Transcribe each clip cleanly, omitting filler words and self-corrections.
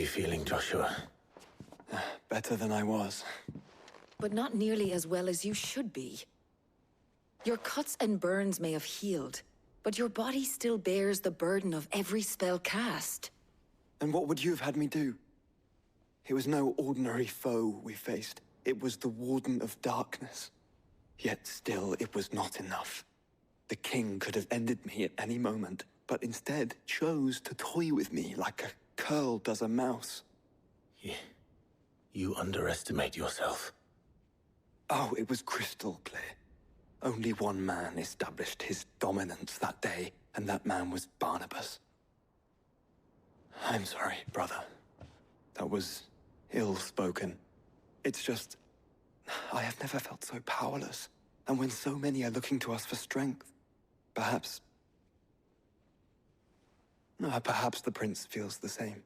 feeling, Joshua? Better than I was. But not nearly as well as you should be. Your cuts and burns may have healed, but your body still bears the burden of every spell cast. And what would you have had me do? It was no ordinary foe we faced. It was the Warden of Darkness. Yet still, it was not enough. The king could have ended me at any moment, but instead chose to toy with me like a curl does a mouse. You underestimate yourself. Oh, it was crystal clear. Only one man established his dominance that day, and that man was Barnabas. I'm sorry, brother. That was ill-spoken. It's just, I have never felt so powerless. And when so many are looking to us for strength, perhaps the prince feels the same.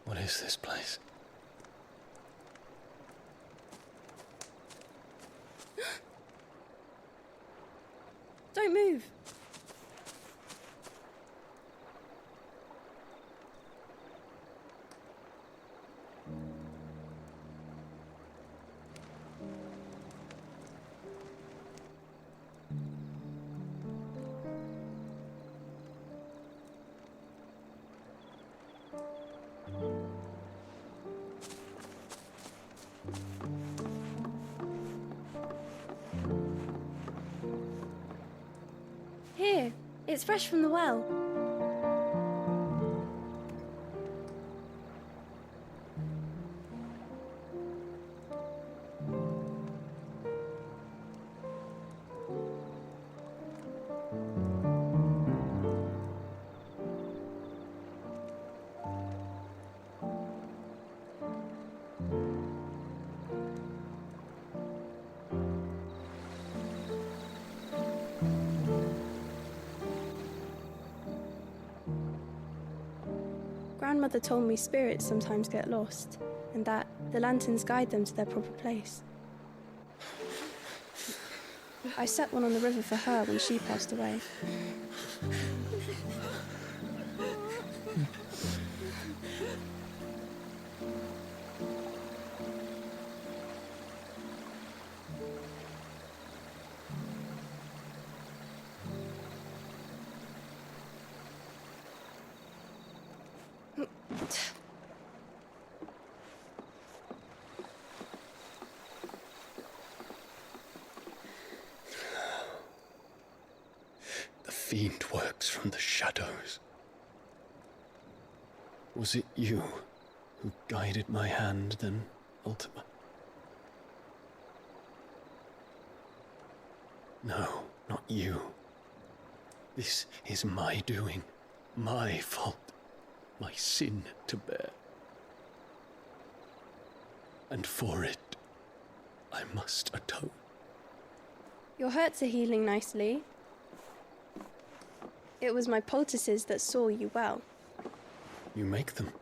What is this place? Don't move. Here, it's fresh from the well. Grandmother told me spirits sometimes get lost, and that the lanterns guide them to their proper place. I set one on the river for her when she passed away. The fiend works from the shadows. Was it you who guided my hand, then, Ultima? No, not you. This is my doing, my fault, my sin to bear. And for it, I must atone. Your hurts are healing nicely. It was my poultices that saw you well. You make them?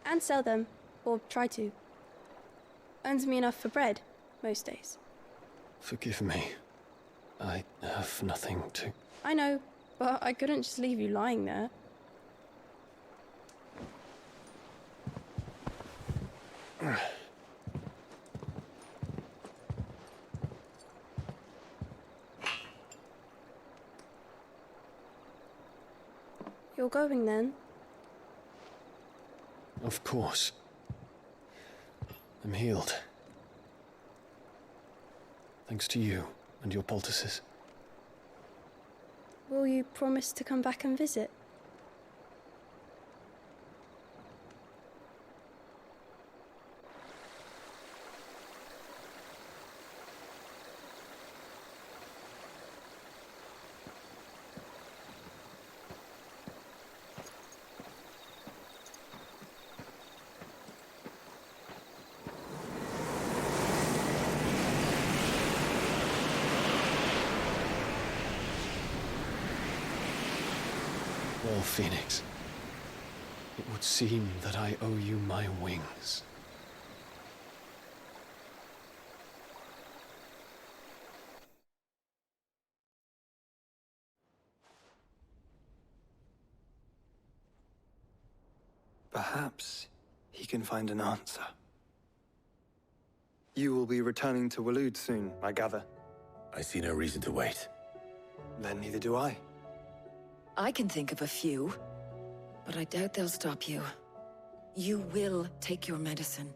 And sell them, or try to. Earns me enough for bread, most days. Forgive me. I have nothing to... I know, but I couldn't just leave you lying there. You're going then? Of course. I'm healed. Thanks to you and your poultices. Will you promise to come back and visit? Well, Phoenix, it would seem that I owe you my wings. Perhaps he can find an answer. You will be returning to Waloed soon, I gather. I see no reason to wait. Then neither do I. I can think of a few, but I doubt they'll stop you. You will take your medicine.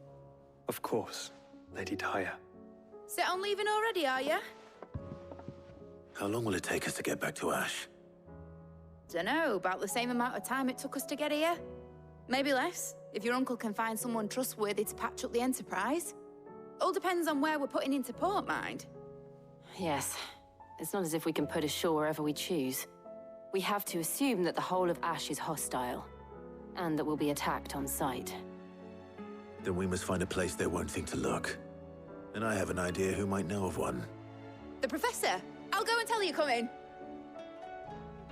Of course, Lady Daya. Set on leaving already, are you? How long will it take us to get back to Ash? Dunno, about the same amount of time it took us to get here. Maybe less, if your uncle can find someone trustworthy to patch up the Enterprise. All depends on where we're putting into port, mind. Yes. It's not as if we can put ashore wherever we choose. We have to assume that the whole of Ash is hostile, and that we'll be attacked on sight. Then we must find a place they won't think to look. And I have an idea who might know of one. The Professor! I'll go and tell you coming.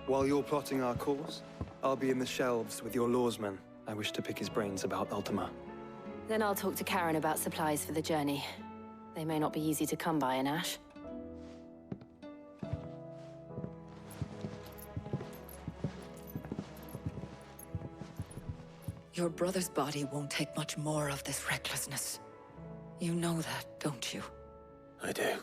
While you're plotting our course, I'll be in the shelves with your lawsman. I wish to pick his brains about Ultima. Then I'll talk to Karen about supplies for the journey. They may not be easy to come by in Ash. Your brother's body won't take much more of this recklessness. You know that, don't you? I do.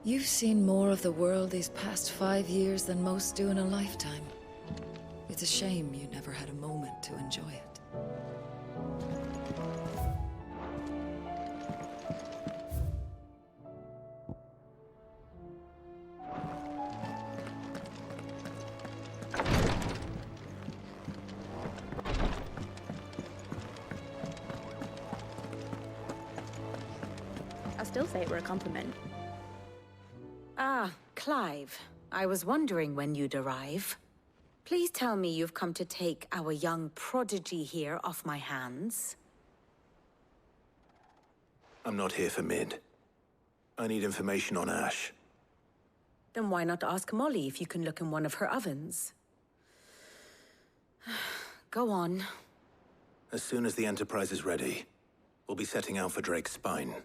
You've seen more of the world these past 5 years than most do in a lifetime. It's a shame you never had a moment to enjoy it. I still say it were a compliment. Ah, Clive. I was wondering when you'd arrive. Please tell me you've come to take our young prodigy here off my hands. I'm not here for Mid. I need information on Ash. Then why not ask Molly if you can look in one of her ovens? Go on. As soon as the Enterprise is ready, we'll be setting out for Drake's Spine.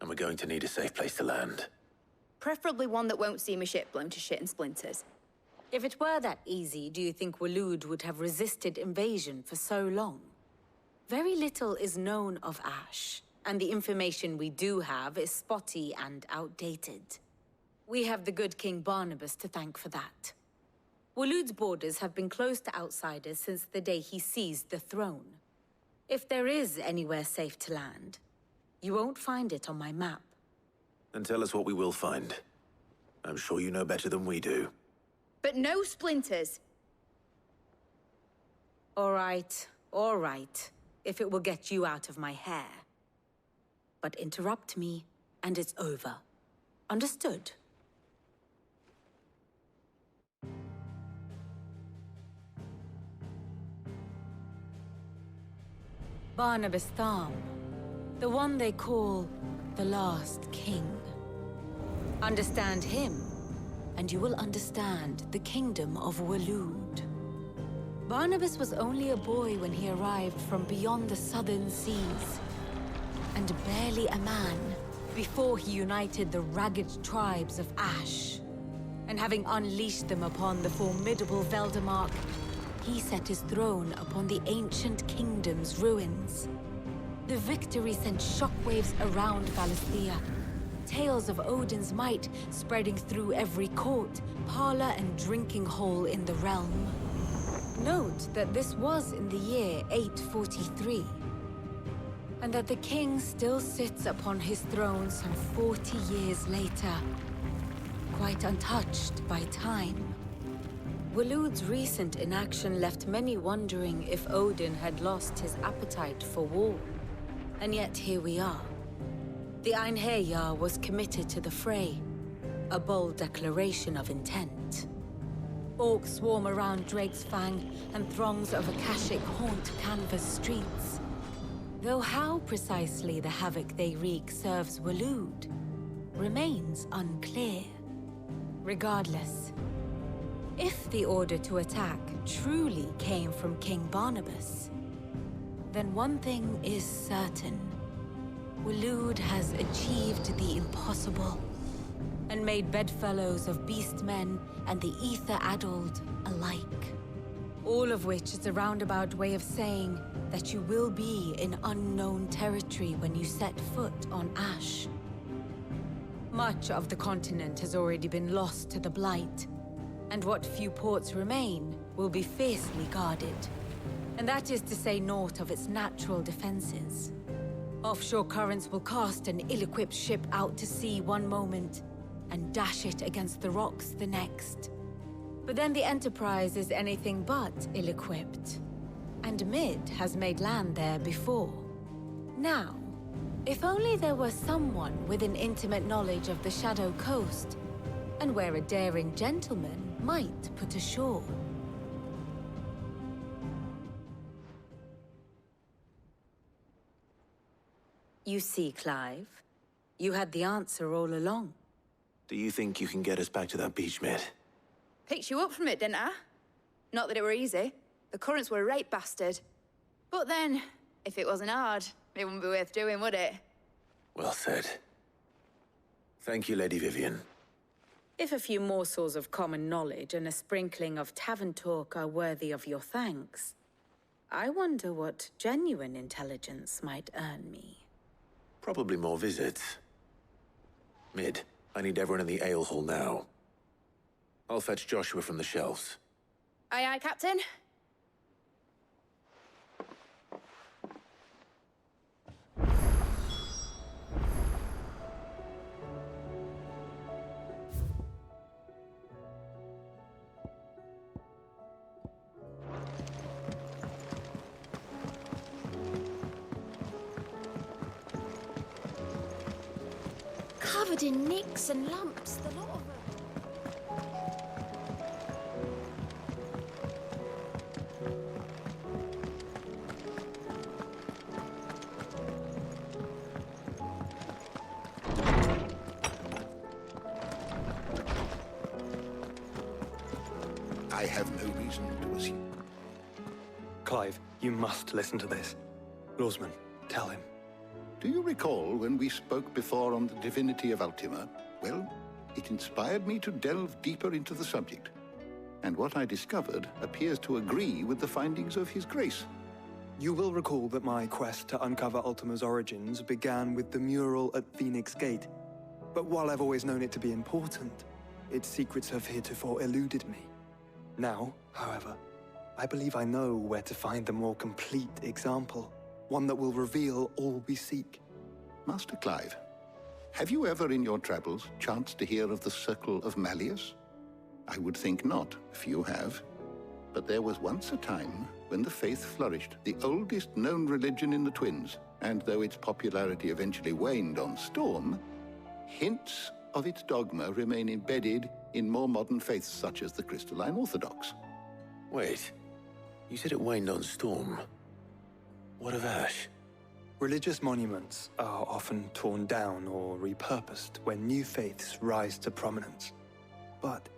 And we're going to need a safe place to land. Preferably one that won't see my ship blown to shit and splinters. If it were that easy, do you think Waloed would have resisted invasion for so long? Very little is known of Ash, and the information we do have is spotty and outdated. We have the good King Barnabas to thank for that. Waloed's borders have been closed to outsiders since the day he seized the throne. If there is anywhere safe to land, you won't find it on my map. And tell us what we will find. I'm sure you know better than we do. But no splinters. All right, if it will get you out of my hair. But interrupt me, and it's over. Understood? Barnabas Tham, the one they call the Last King. Understand him, and you will understand the kingdom of Waloed. Barnabas was only a boy when he arrived from beyond the southern seas, and barely a man before he united the ragged tribes of Ash. And having unleashed them upon the formidable Veldamark, he set his throne upon the ancient kingdom's ruins. The victory sent shockwaves around Valisthea. Tales of Odin's might spreading through every court, parlor, and drinking hole in the realm. Note that this was in the year 843, and that the king still sits upon his throne some 40 years later, quite untouched by time. Waloed's recent inaction left many wondering if Odin had lost his appetite for war. And yet here we are. The Einherjar was committed to the fray, a bold declaration of intent. Orcs swarm around Drake's Fang, and throngs of Akashic haunt Canva's streets. Though how precisely the havoc they wreak serves Waloed remains unclear. Regardless, if the order to attack truly came from King Barnabas, then one thing is certain. Waloed has achieved the impossible, and made bedfellows of beastmen and the ether-addled alike. All of which is a roundabout way of saying that you will be in unknown territory when you set foot on Ash. Much of the continent has already been lost to the Blight, and what few ports remain will be fiercely guarded. And that is to say naught of its natural defenses. Offshore currents will cast an ill-equipped ship out to sea one moment, and dash it against the rocks the next. But then the Enterprise is anything but ill-equipped. And Mid has made land there before. Now, if only there were someone with an intimate knowledge of the Shadow Coast, and where a daring gentleman might put ashore. You see, Clive, you had the answer all along. Do you think you can get us back to that beach, Mid? Picked you up from it, didn't I? Not that it were easy. The currents were a right bastard. But then, if it wasn't hard, it wouldn't be worth doing, would it? Well said. Thank you, Lady Vivian. If a few morsels of common knowledge and a sprinkling of tavern talk are worthy of your thanks, I wonder what genuine intelligence might earn me. Probably more visits. Mid, I need everyone in the ale hall now. I'll fetch Joshua from the shelves. Aye, aye, Captain. Covered in nicks and lumps, the lot of them. I have no reason to assume. Clive, you must listen to this. Lawsman, tell him. Do you recall when we spoke before on the divinity of Ultima? Well, it inspired me to delve deeper into the subject. And what I discovered appears to agree with the findings of His Grace. You will recall that my quest to uncover Ultima's origins began with the mural at Phoenix Gate. But while I've always known it to be important, its secrets have heretofore eluded me. Now, however, I believe I know where to find the more complete example. One that will reveal all we seek. Master Clive, have you ever in your travels chanced to hear of the Circle of Malleus? I would think not, if you have. But there was once a time when the faith flourished, the oldest known religion in the Twins, and though its popularity eventually waned on Storm, hints of its dogma remain embedded in more modern faiths such as the Crystalline Orthodox. Wait, you said it waned on Storm. What of Ash? Religious monuments are often torn down or repurposed when new faiths rise to prominence. But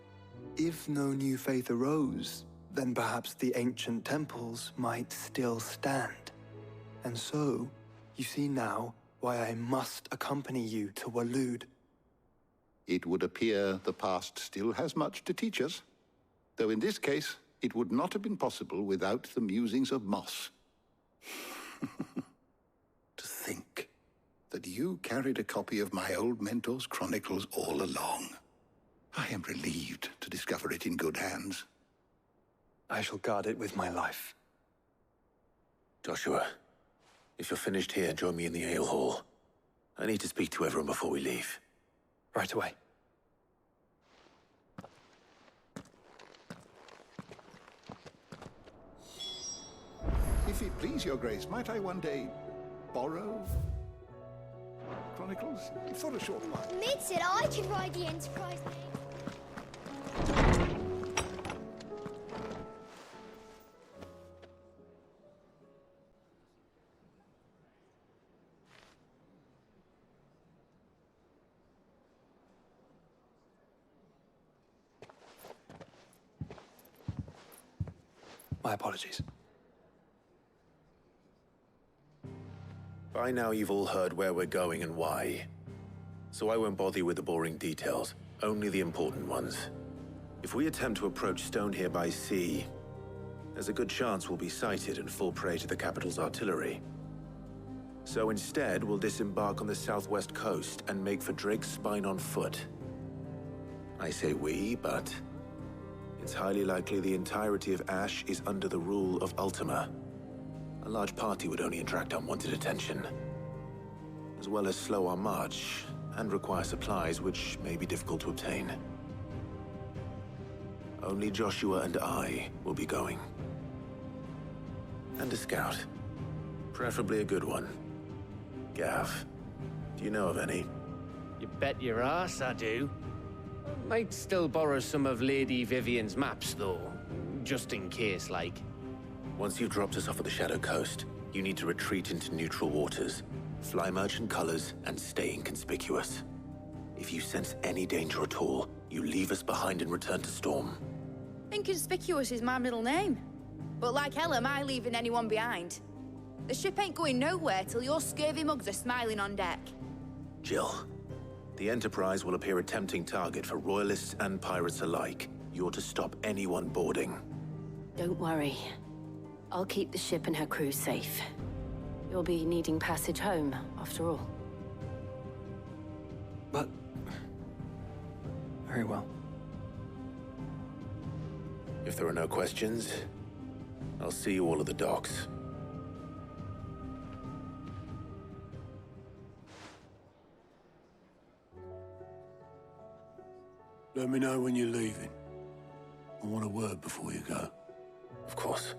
if no new faith arose, then perhaps the ancient temples might still stand. And so, you see now why I must accompany you to Waloed. It would appear the past still has much to teach us, though in this case, it would not have been possible without the musings of Moss. To think that you carried a copy of my old mentor's chronicles all along. I am relieved to discover it in good hands. I shall guard it with my life. Joshua, if you're finished here, join me in the ale hall. I need to speak to everyone before we leave. Right away. If it please your grace, might I one day borrow Chronicles for a short while? Mid said I can ride the Enterprise name. My apologies. By now you've all heard where we're going and why. So I won't bother you with the boring details, only the important ones. If we attempt to approach Stone here by sea, there's a good chance we'll be sighted and fall prey to the capital's artillery. So instead, we'll disembark on the southwest coast and make for Drake's Spine on foot. I say we, but it's highly likely the entirety of Ash is under the rule of Ultima. A large party would only attract unwanted attention, as well as slow our march and require supplies which may be difficult to obtain. Only Joshua and I will be going. And a scout. Preferably a good one. Gav, do you know of any? You bet your ass I do. Might still borrow some of Lady Vivian's maps, though. Just in case, like. Once you've dropped us off at the Shadow Coast, you need to retreat into neutral waters, fly merchant colors, and stay inconspicuous. If you sense any danger at all, you leave us behind and return to Storm. Inconspicuous is my middle name. But like hell am I leaving anyone behind. The ship ain't going nowhere till your scurvy mugs are smiling on deck. Jill, the Enterprise will appear a tempting target for royalists and pirates alike. You're to stop anyone boarding. Don't worry. I'll keep the ship and her crew safe. You'll be needing passage home, after all. But... very well. If there are no questions, I'll see you all at the docks. Let me know when you're leaving. I want a word before you go. Of course.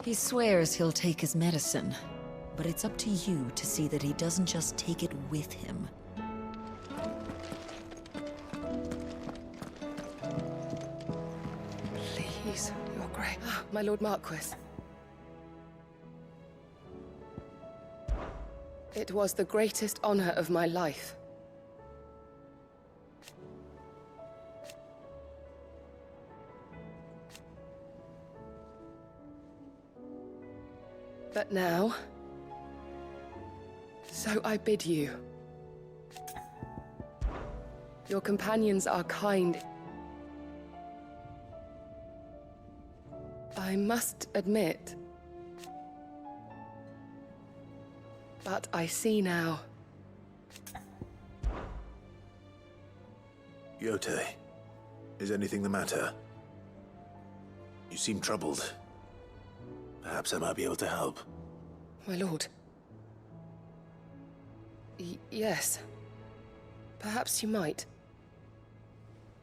He swears he'll take his medicine, but it's up to you to see that he doesn't just take it with him. Please, Your Grace. My Lord Marquis. It was the greatest honor of my life. But now, so I bid you. Your companions are kind. I must admit, but I see now. Yote, is anything the matter? You seem troubled. Perhaps I might be able to help. My lord. Yes. Perhaps you might.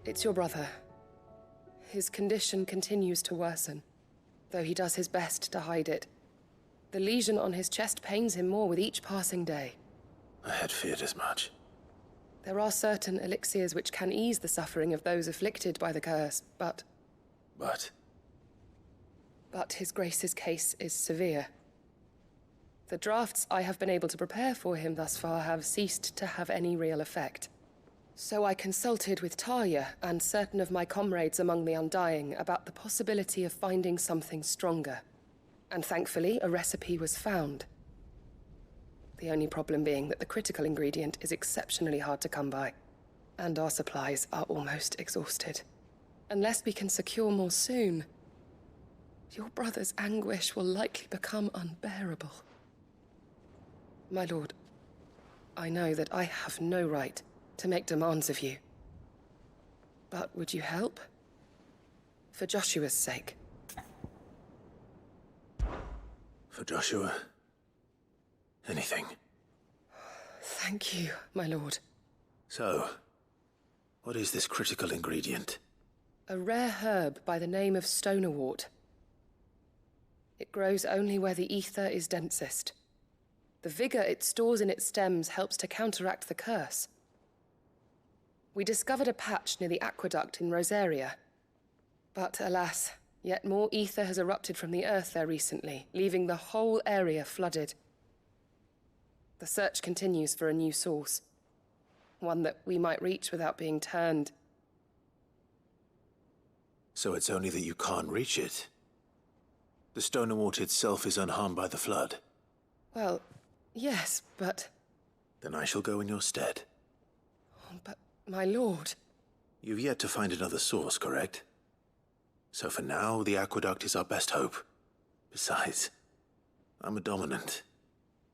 It's your brother. His condition continues to worsen, though he does his best to hide it. The lesion on his chest pains him more with each passing day. I had feared as much. There are certain elixirs which can ease the suffering of those afflicted by the curse, but... But? but His Grace's case is severe. The drafts I have been able to prepare for him thus far have ceased to have any real effect. So I consulted with Tarja and certain of my comrades among the Undying about the possibility of finding something stronger. And thankfully, a recipe was found. The only problem being that the critical ingredient is exceptionally hard to come by, and our supplies are almost exhausted. Unless we can secure more soon, your brother's anguish will likely become unbearable. My lord, I know that I have no right to make demands of you. But would you help? For Joshua's sake. For Joshua? Anything. Thank you, my lord. So, what is this critical ingredient? A rare herb by the name of stonerwort. It grows only where the ether is densest. The vigor it stores in its stems helps to counteract the curse. We discovered a patch near the aqueduct in Rosaria. But alas, yet more ether has erupted from the earth there recently, leaving the whole area flooded. The search continues for a new source. One that we might reach without being turned. So it's only that you can't reach it? The stonerwort itself is unharmed by the flood? Well, yes, but... Then I shall go in your stead. But, my lord... You've yet to find another source, correct? So for now, the aqueduct is our best hope. Besides, I'm a dominant.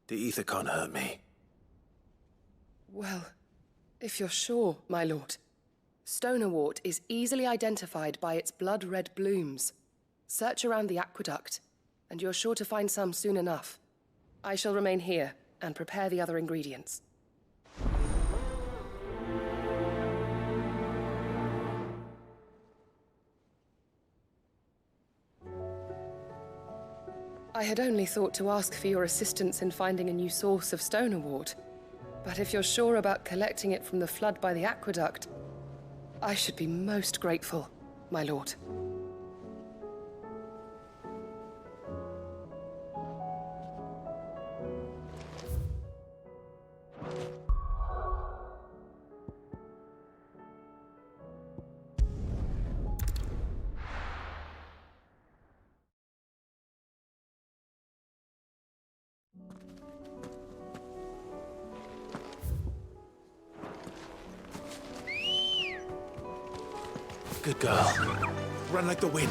The ether can't hurt me. Well, if you're sure, my lord. Stonerwort is easily identified by its blood-red blooms. Search around the aqueduct, and you're sure to find some soon enough. I shall remain here and prepare the other ingredients. I had only thought to ask for your assistance in finding a new source of stonerwort. But if you're sure about collecting it from the flood by the aqueduct, I should be most grateful, my lord. Good girl. Run like the wind.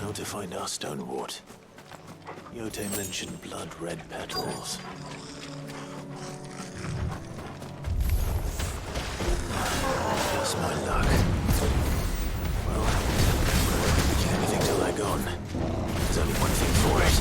Now to find our stonerwort. Yote mentioned blood-red petals. Just my luck. Well, I can't anything till they're gone. There's only one thing for it.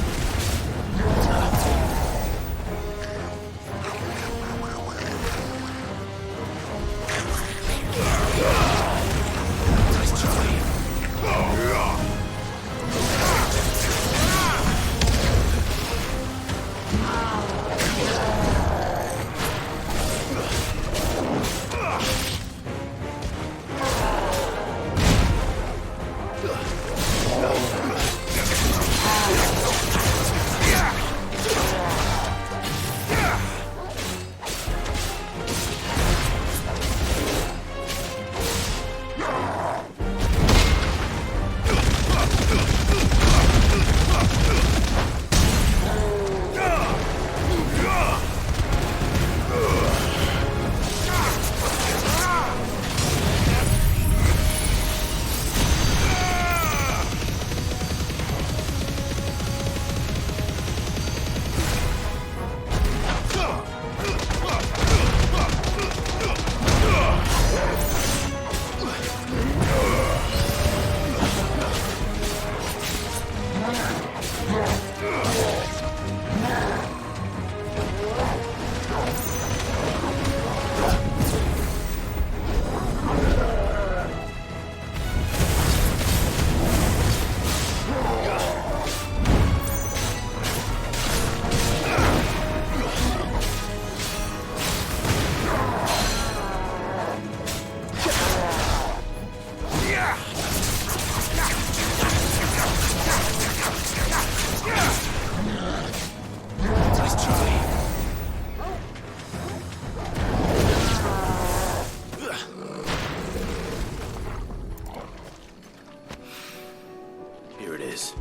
Here it is.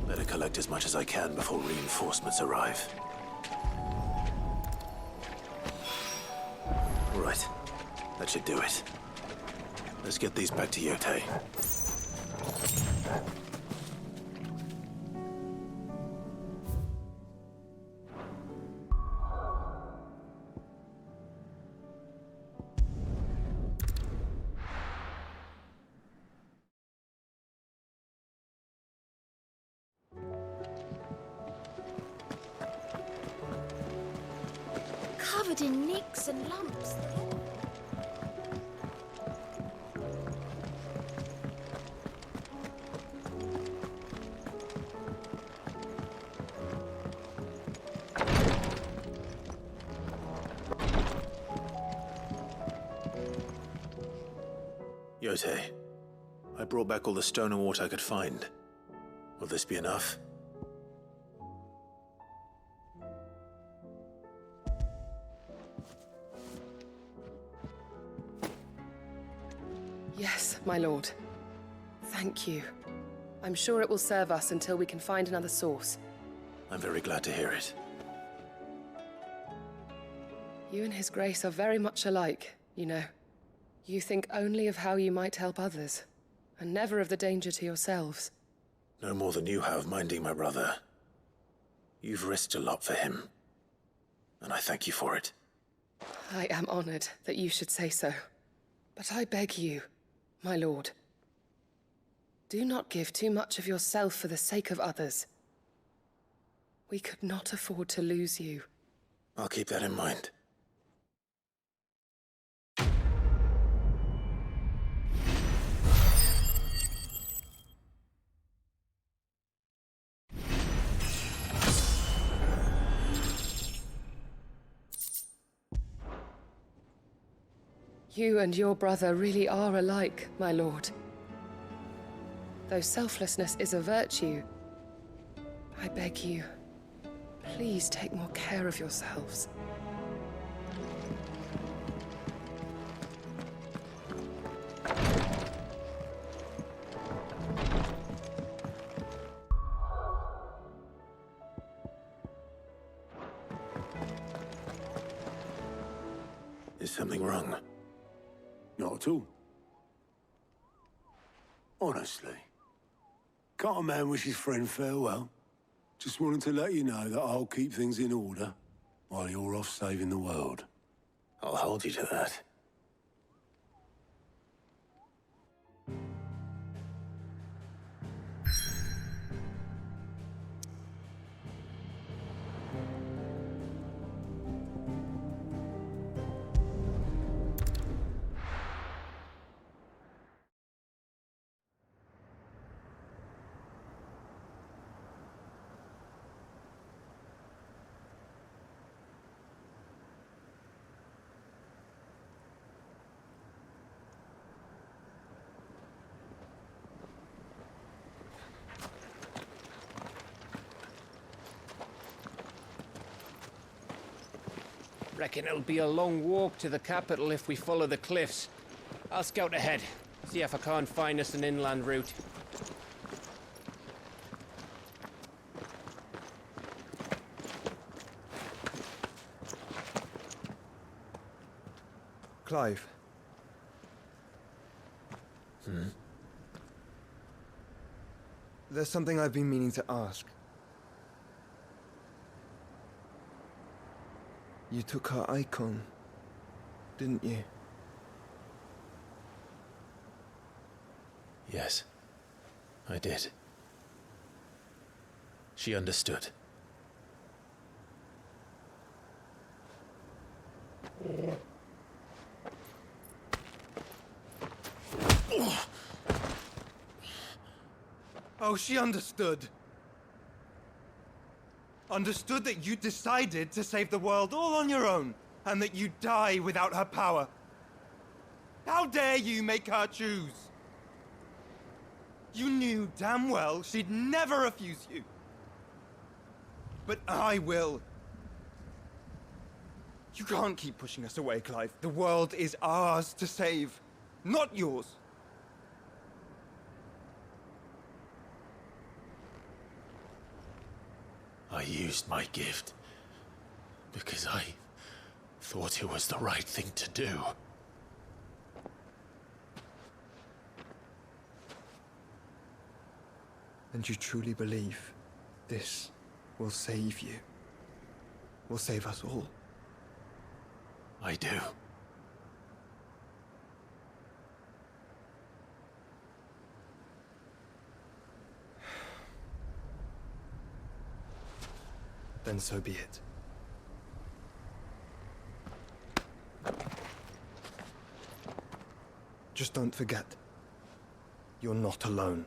Better collect as much as I can before reinforcements arrive. Right. That should do it. Let's get these back to Yote. Covered in nicks and lumps. Yote, I brought back all the stone and water I could find. Will this be enough? Yes, my lord. Thank you. I'm sure it will serve us until we can find another source. I'm very glad to hear it. You and His Grace are very much alike, you know. You think only of how you might help others, and never of the danger to yourselves. No more than you have minding my brother. You've risked a lot for him, and I thank you for it. I am honored that you should say so. But I beg you, my lord, do not give too much of yourself for the sake of others. We could not afford to lose you. I'll keep that in mind. You and your brother really are alike, my lord. Though selflessness is a virtue, I beg you, please take more care of yourselves. Is something wrong? Not at all. Honestly. Can't a man wish his friend farewell? Just wanted to let you know that I'll keep things in order while you're off saving the world. I'll hold you to that. Reckon it'll be a long walk to the capital if we follow the cliffs. I'll scout ahead, see if I can't find us an inland route. Clive. There's something I've been meaning to ask. You took her icon, didn't you? Yes, I did. She understood. Oh, she understood. Understood that you decided to save the world all on your own, and that you'd die without her power. How dare you make her choose? You knew damn well she'd never refuse you. But I will. You can't keep pushing us away, Clive. The world is ours to save, not yours. I used my gift because I thought it was the right thing to do. And you truly believe this will save you? Will save us all? I do. Then so be it. Just don't forget, you're not alone.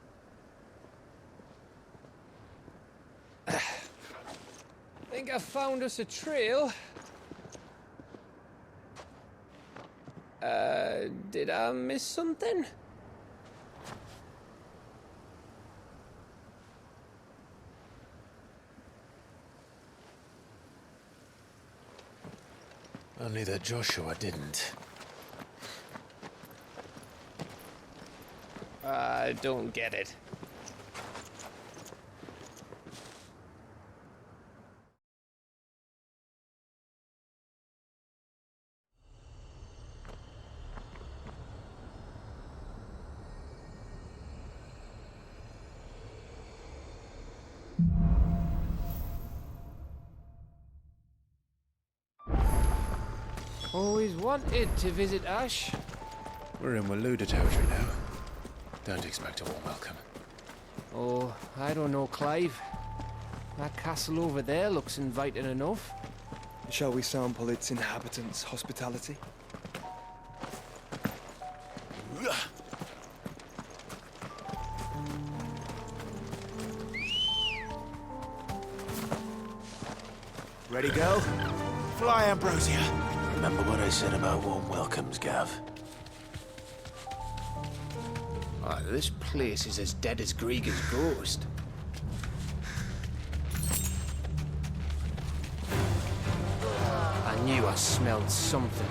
Think I found us a trail. Did I miss something? Only that Joshua didn't. I don't get it. Always wanted to visit Ash. We're in Waluda territory now. Don't expect a warm welcome. Oh, I don't know, Clive. That castle over there looks inviting enough. Shall we sample its inhabitants' hospitality? Ready, go? Fly, Ambrosia. Remember what I said about warm welcomes, Gav? This place is as dead as Greagor's ghost. I knew I smelled something.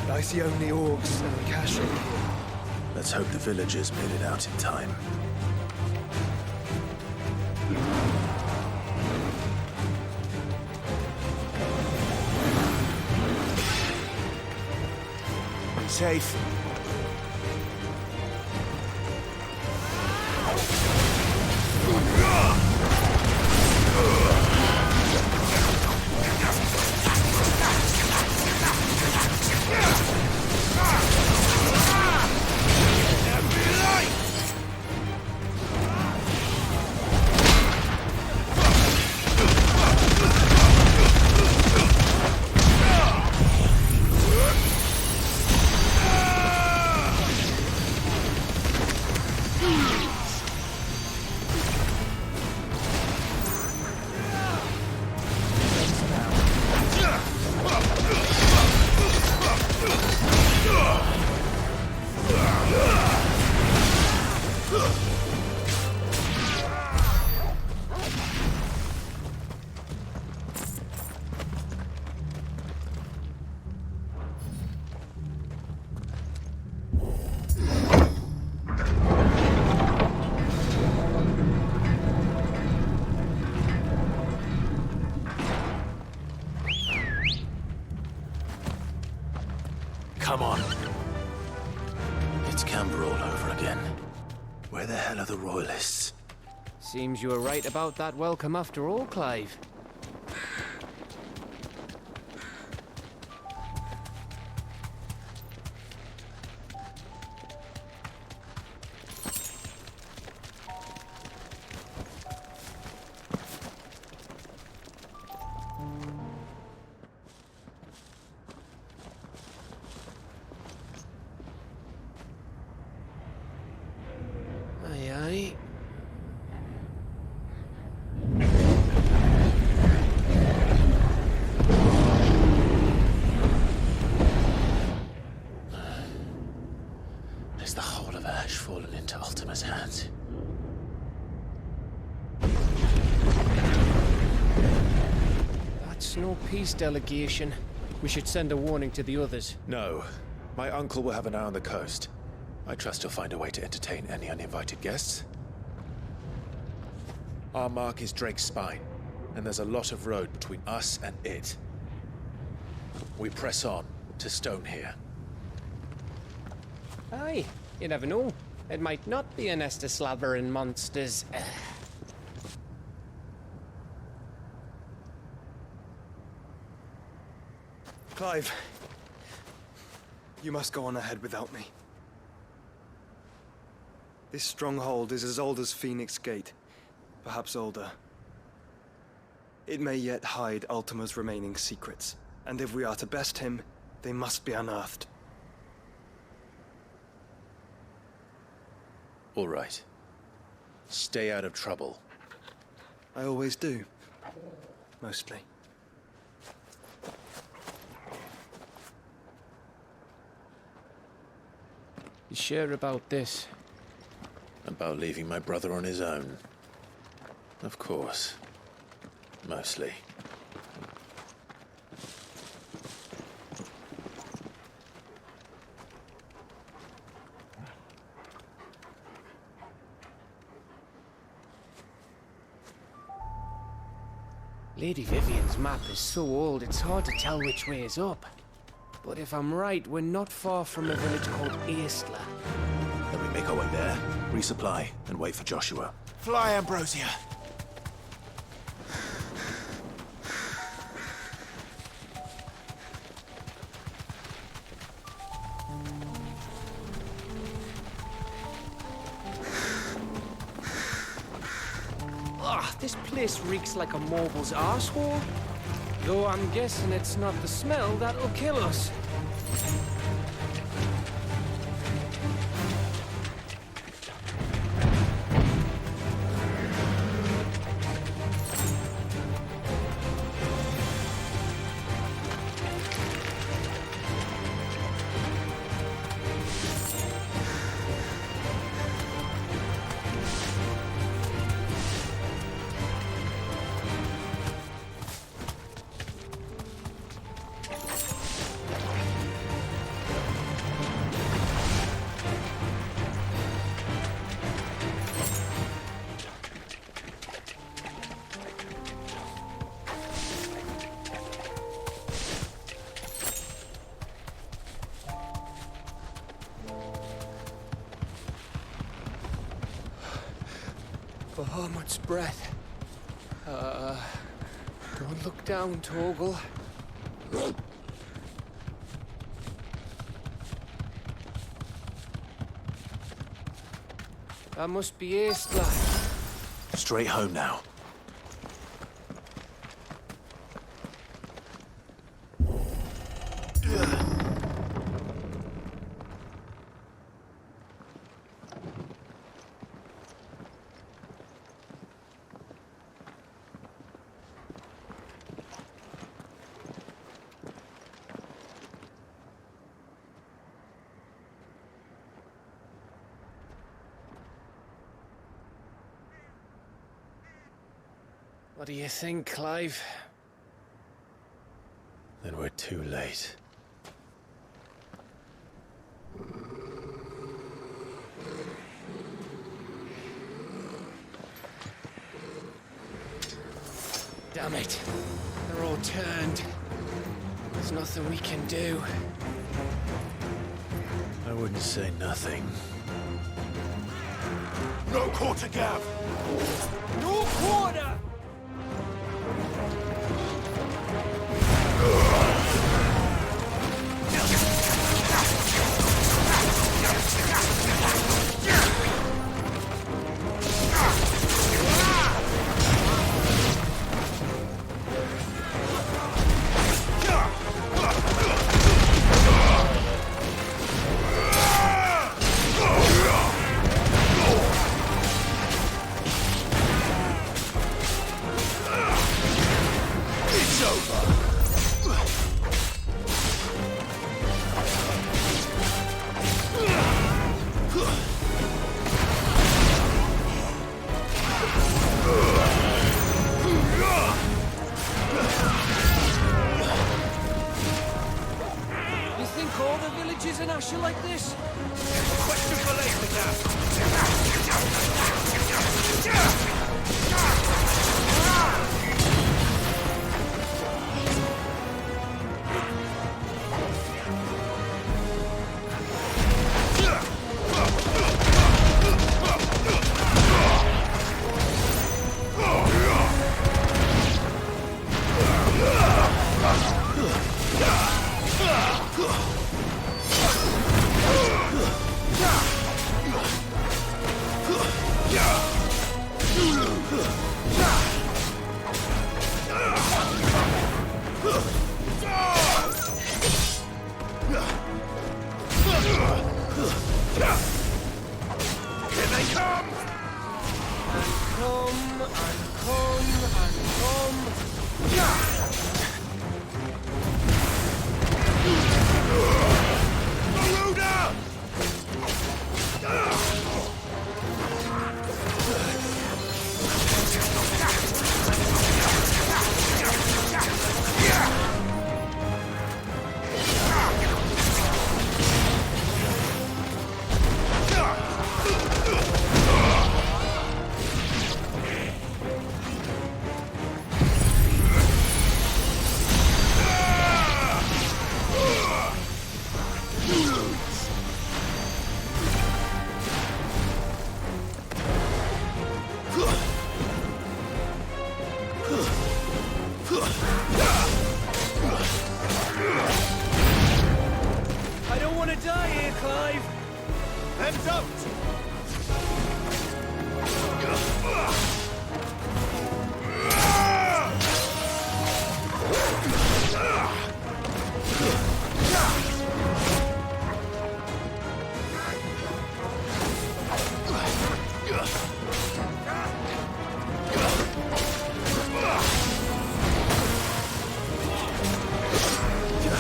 But I see only orcs and cash over here. Let's hope the villagers made it out in time. Safe. Come on. It's Camber all over again. Where the hell are the Royalists? Seems you were right about that welcome after all, Clive. Aye, aye. Has the whole of Ash fallen into Ultima's hands? That's no peace delegation. We should send a warning to the others. No. My uncle will have an eye on the coast. I trust he'll find a way to entertain any uninvited guests. Our mark is Drake's spine. and there's a lot of road between us and it. We press on to Stone here. Aye, you never know. It might not be a nest of slathering monsters. Clive, you must go on ahead without me. This stronghold is as old as Phoenix Gate, perhaps older. It may yet hide Ultima's remaining secrets, and if we are to best him, they must be unearthed. All right. Stay out of trouble. I always do. Mostly. You sure about this? About leaving my brother on his own? Of course. Mostly. Lady Vivian's map is so old it's hard to tell which way is up. But if I'm right, we're not far from a village called Aistla. Then we make our way there, resupply, and wait for Joshua. Fly, Ambrosia. This place reeks like a mobile's arsehole. Though I'm guessing it's not the smell that'll kill us. Bahamut's breath. Don't look down, Torgal. That must be Aistla. Straight home now. What do you think, Clive? Then we're too late. Damn it. They're all turned. There's nothing we can do. I wouldn't say nothing. No quarter, Gav! No quarter! Like this? Question for later, Gav. come and come and come. I don't want to die here, Clive. Then don't.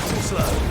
Too slow.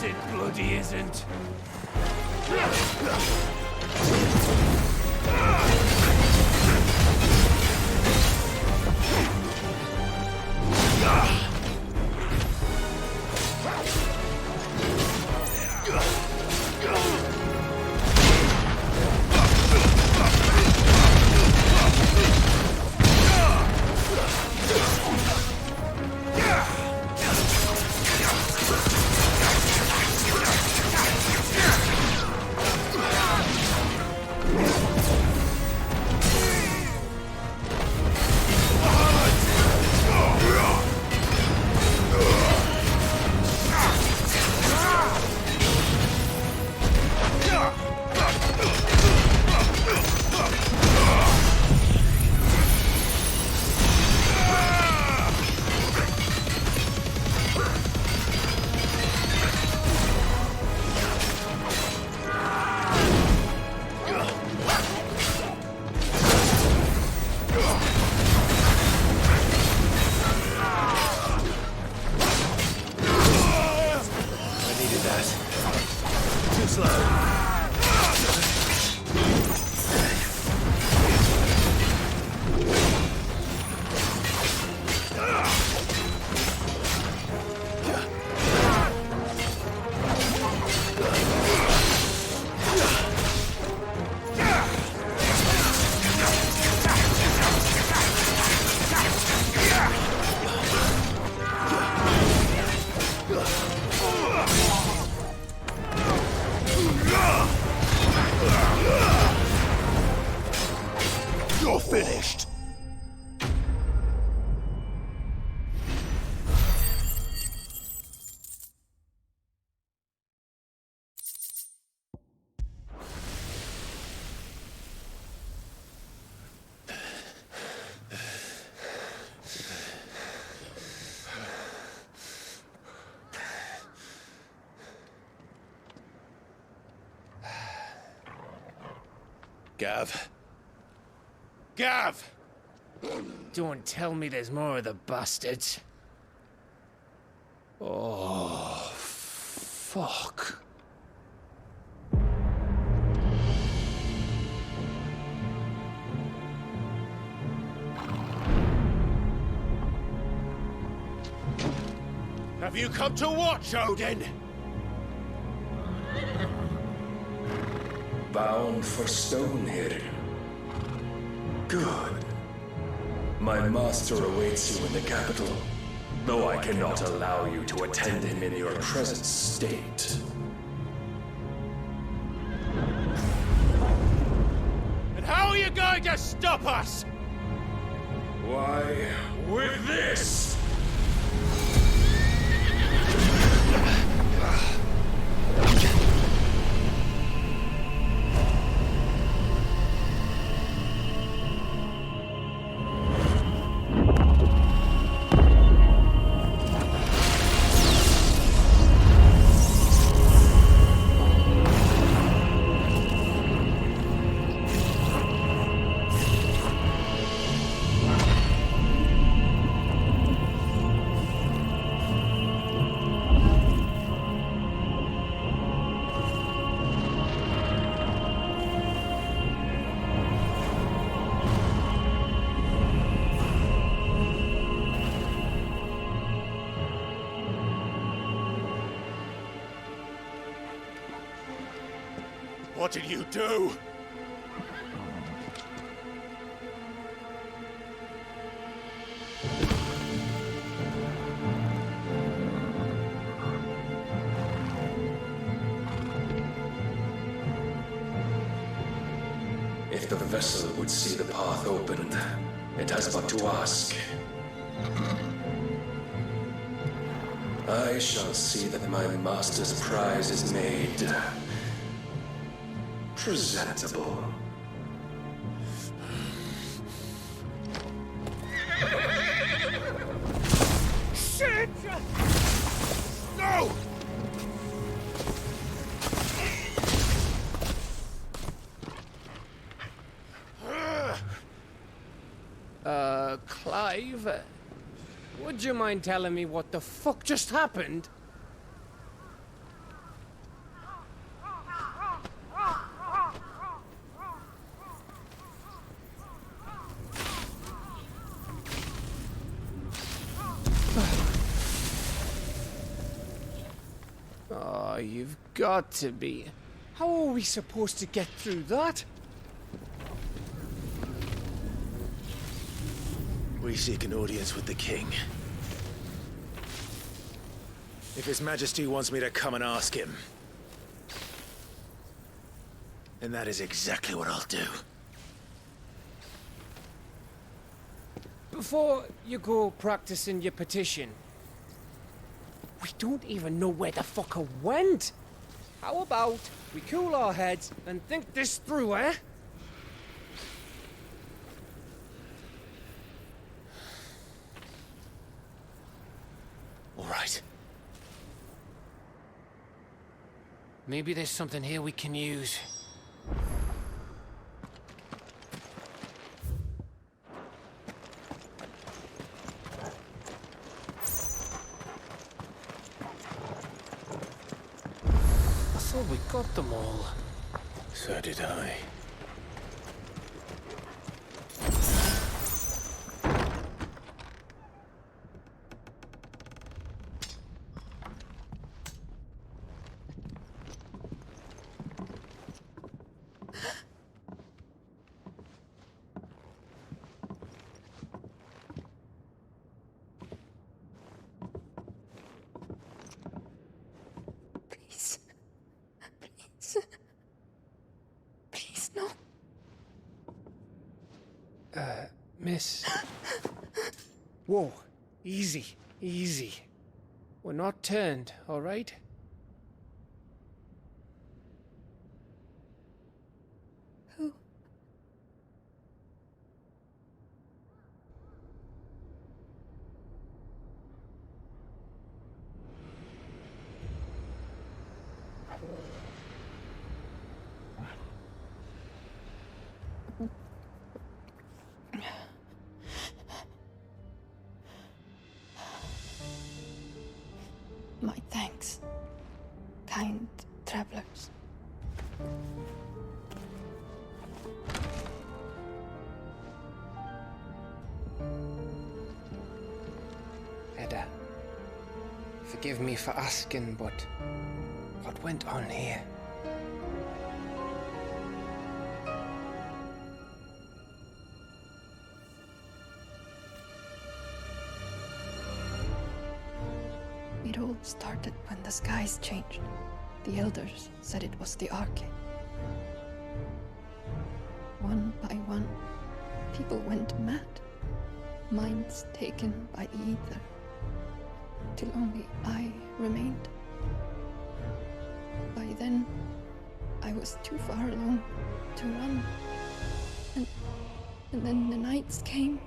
It bloody isn't. You're finished. Gav, Gav! Don't tell me there's more of the bastards. Oh, fuck. Have you come to watch, Odin? Bound for Stonehill. Good. My master awaits you in the capital, though I cannot allow you to attend him in your present state. And how are you going to stop us? Why, with this! What did you do? If the vessel would see the path opened, it has but to ask. I shall see that my master's prize is made presentable. Shit! No! Clive, would you mind telling me what the fuck just happened? Oh, you've got to be. How are we supposed to get through that? We seek an audience with the king. If His Majesty wants me to come and ask him, then that is exactly what I'll do. Before you go practicing your petition, we don't even know where the fucker went. How about we cool our heads and think this through, eh? All right. Maybe there's something here we can use. I thought we got them all. So did I. Please, no. Miss. Whoa, easy, easy. We're not turned, all right? Who? My thanks, kind travelers. Edda, forgive me for asking, but what went on here? It all started when the skies changed. The elders said it was the Arcade. One by one, people went mad. Minds taken by the ether. Till only I remained. By then, I was too far along to run. And then the nights came.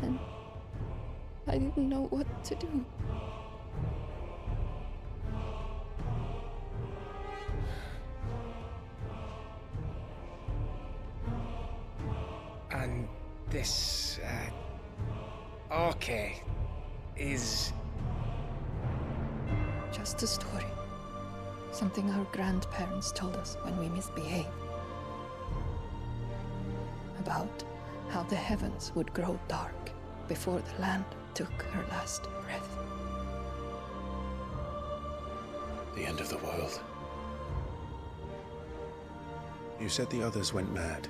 And I didn't know what to do. And this, Arcade is... Just a story. Something our grandparents told us when we misbehaved. About how the heavens would grow dark before the land took her last breath. The end of the world. You said the others went mad.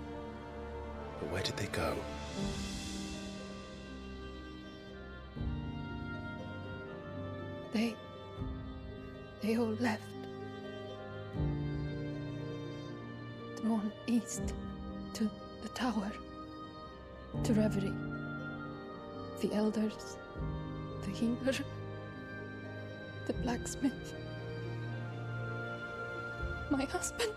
But where did they go? They all left. Drawn east to the tower, to reverie. The elders, the healer, the blacksmith, my husband.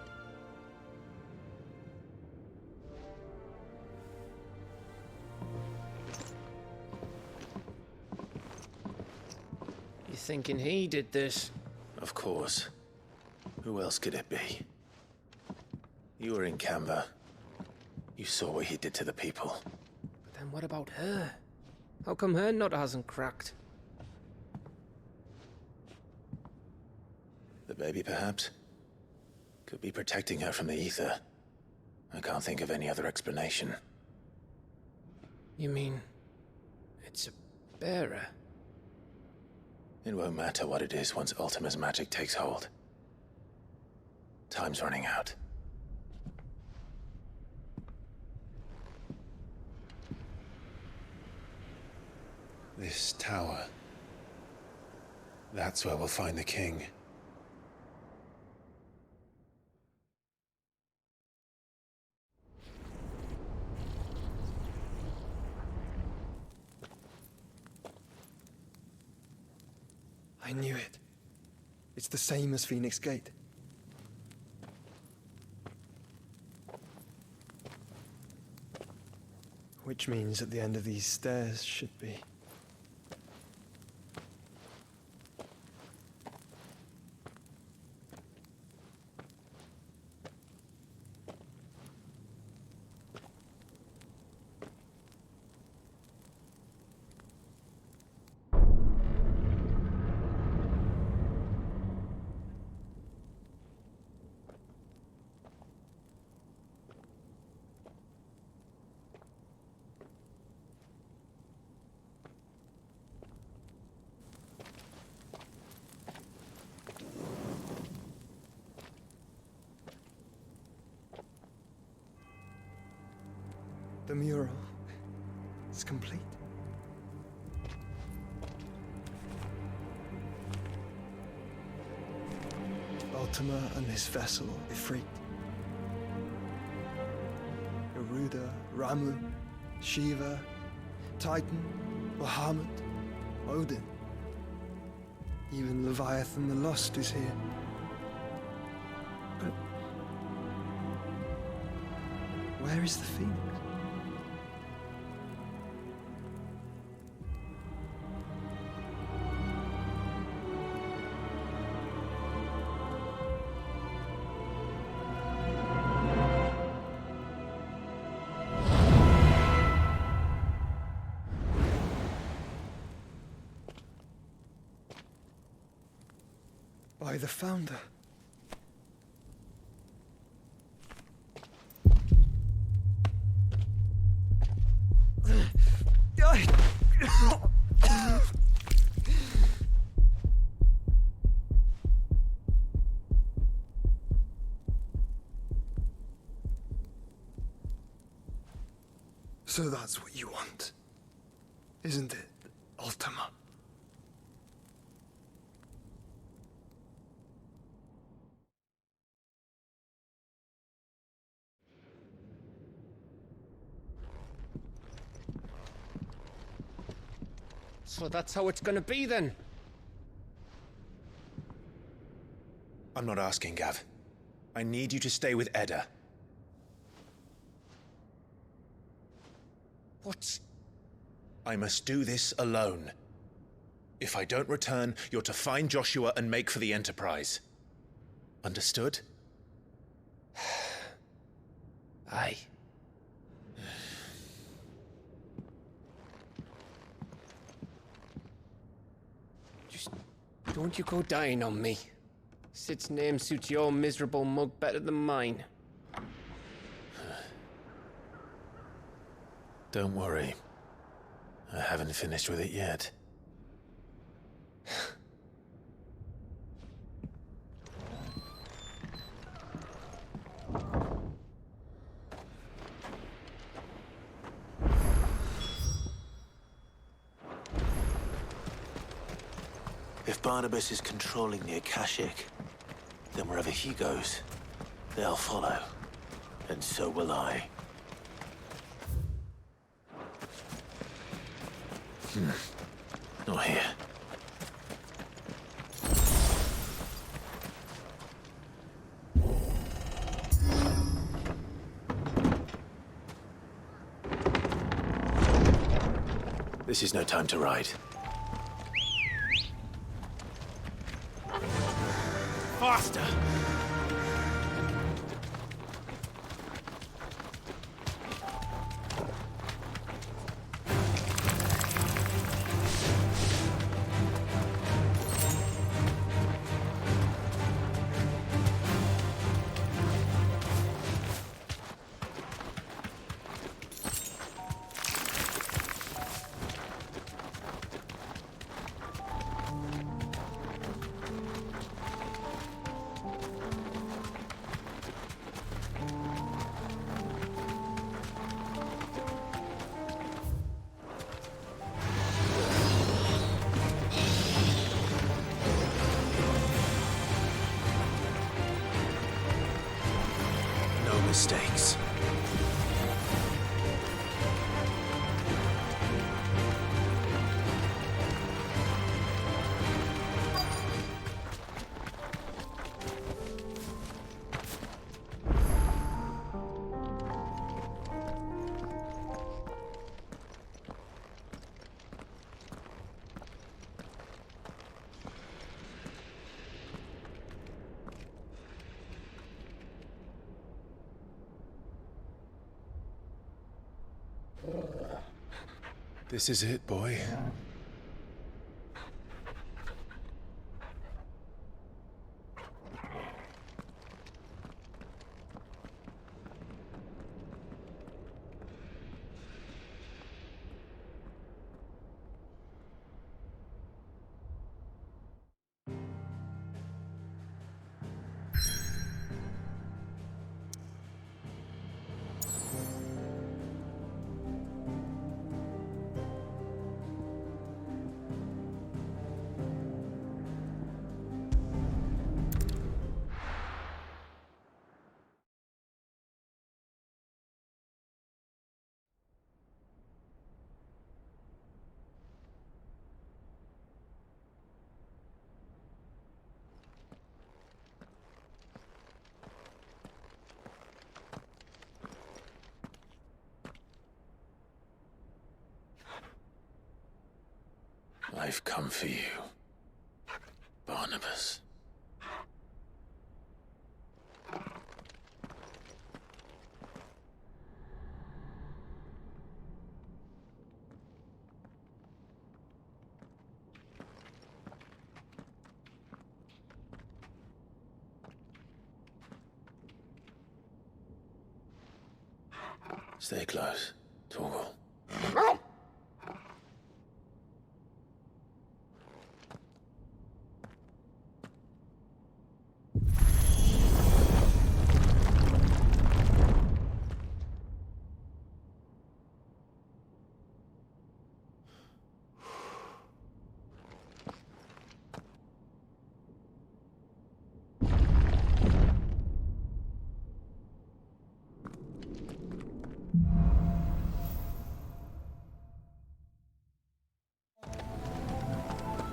You thinking he did this? Of course. Who else could it be? You were in Canva. You saw what he did to the people. But then what about her? How come her nut hasn't cracked? The baby, perhaps? Could be protecting her from the ether. I can't think of any other explanation. You mean... it's a bearer? It won't matter what it is once Ultima's magic takes hold. Time's running out. This tower. That's where we'll find the king. I knew it. It's the same as Phoenix Gate. Which means at the end of these stairs should be... The mural is complete. Ultima and his vessel, Ifrit. Garuda, Ramu, Shiva, Titan, Bahamut, Odin. Even Leviathan the Lost is here. But where is the Phoenix? by the Founder. So that's what you want, isn't it, Ultima? So that's how it's gonna be then? I'm not asking, Gav. I need you to stay with Edda. What? I must do this alone. If I don't return, you're to find Joshua and make for the Enterprise. Understood? Aye. Just don't you go dying on me. Sid's name suits your miserable mug better than mine. Don't worry. I haven't finished with it yet. If Barnabas is controlling the Akashic, then wherever he goes, they'll follow. And so will I. Not here. This is no time to ride. Faster! Mistakes. This is it, boy. I've come for you, Barnabas. Stay close, Torgal.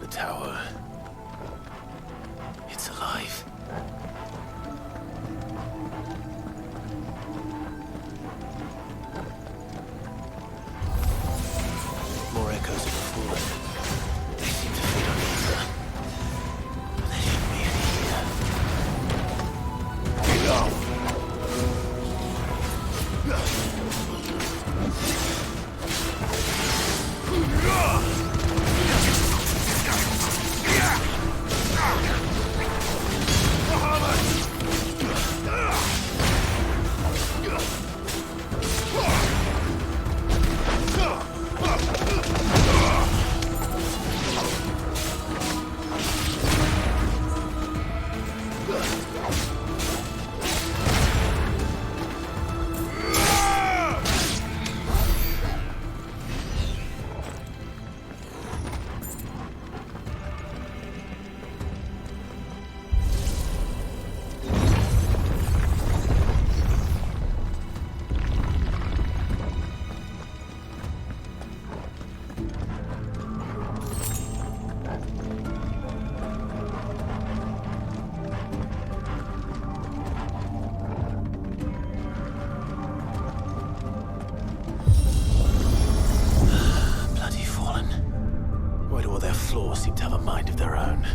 The tower. It's alive. More echoes of the fallen. They seem to feed on each other. But there shouldn't be any floor seem to have a mind of their own.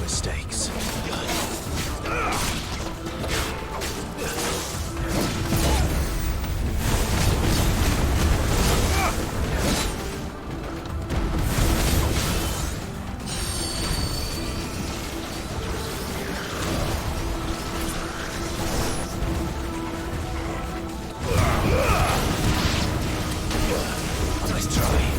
Mistakes. Nice try.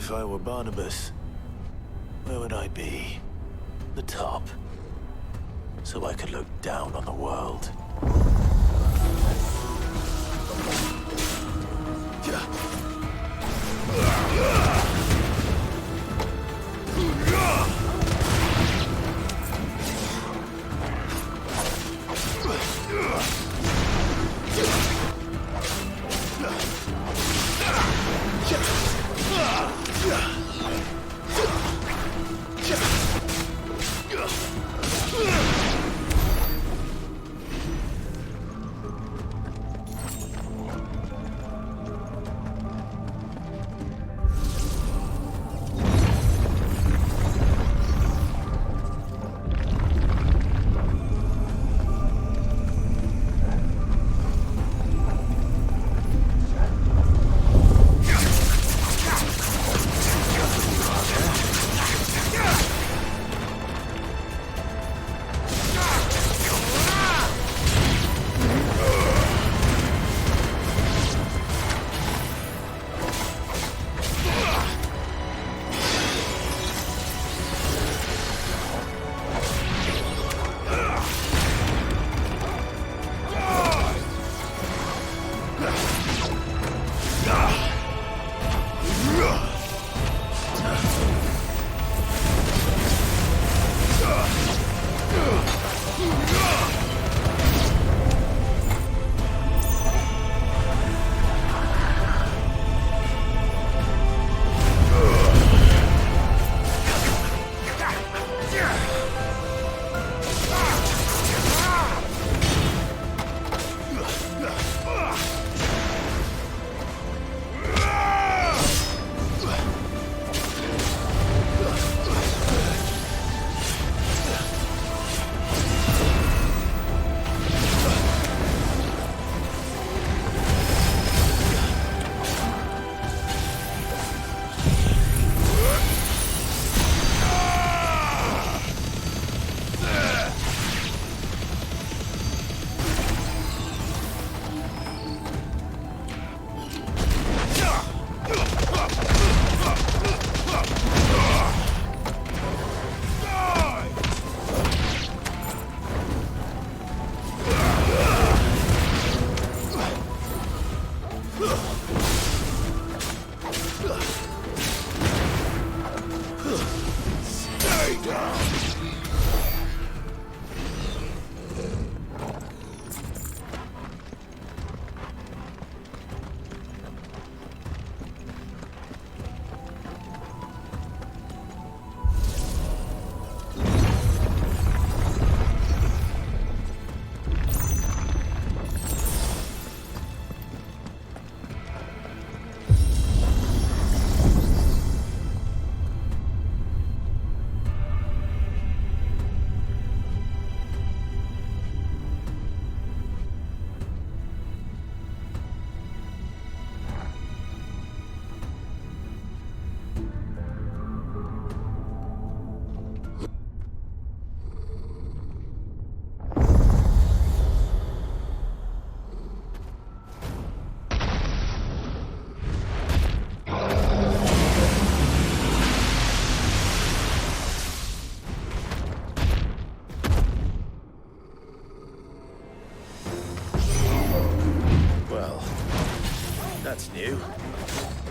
If I were Barnabas, where would I be? The top. So I could look down on the world.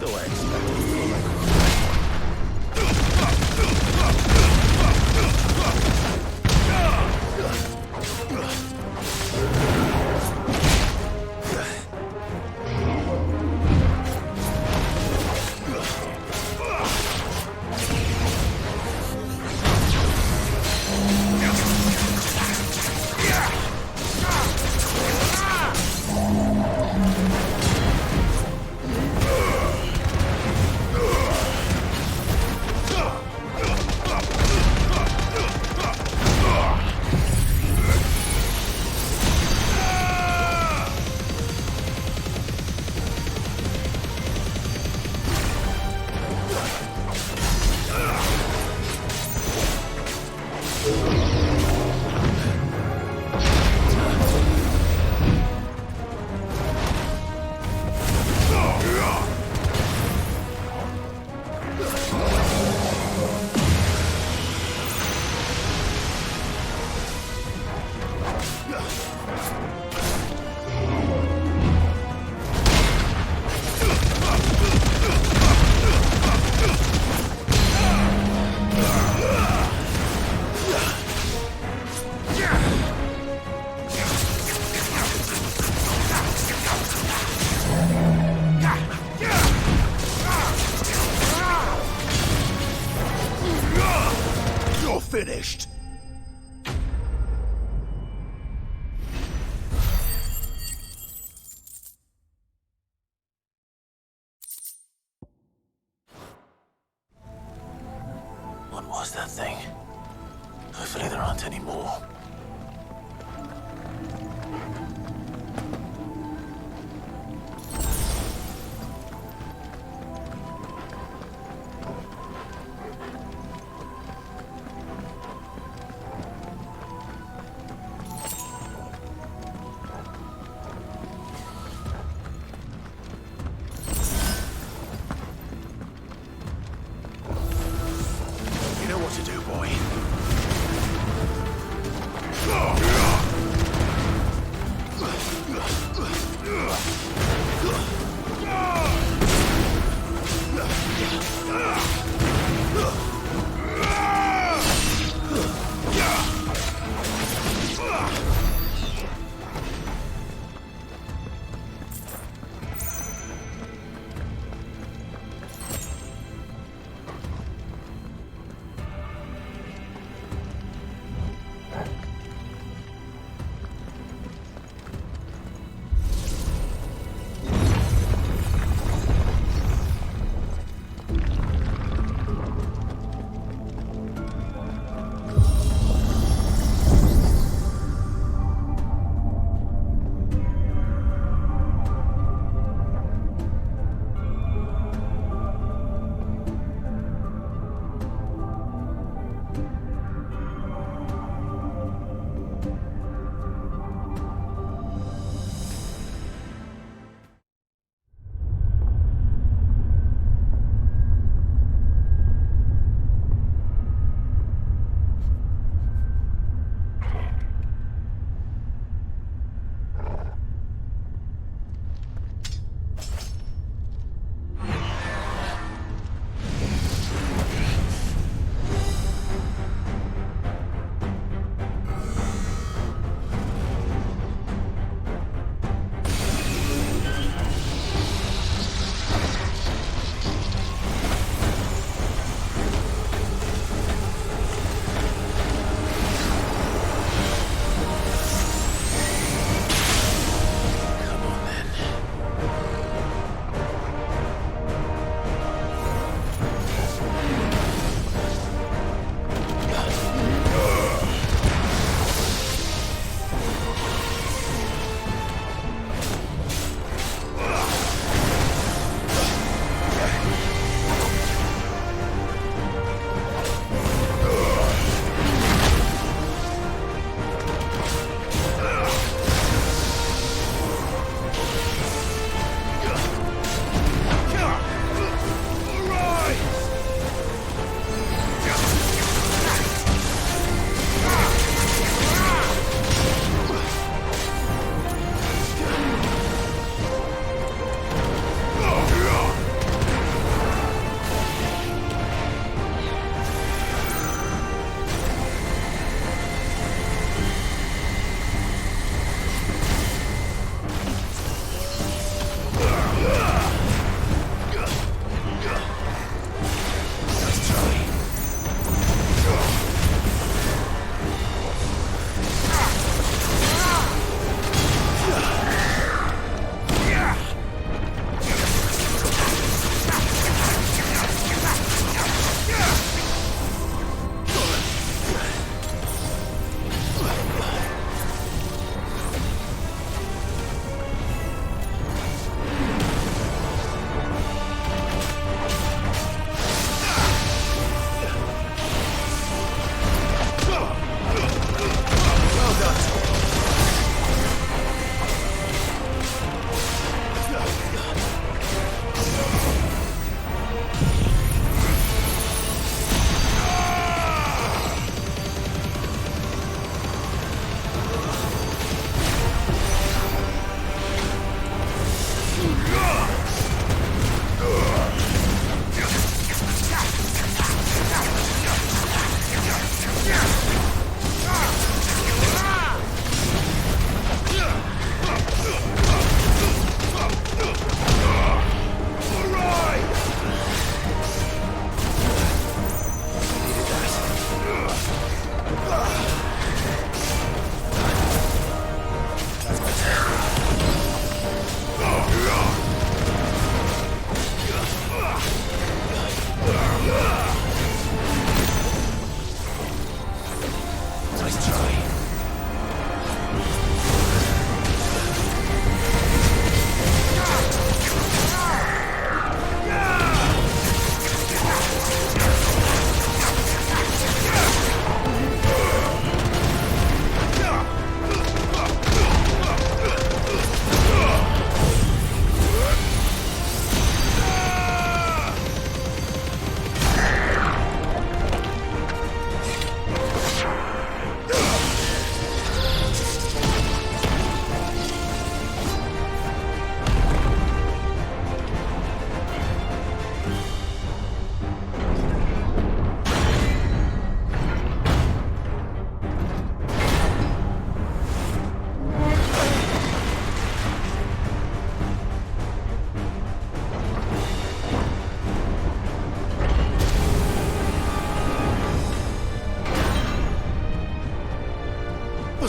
Though I expect finished. What was that thing? Hopefully there aren't any more. You know what to do, boy.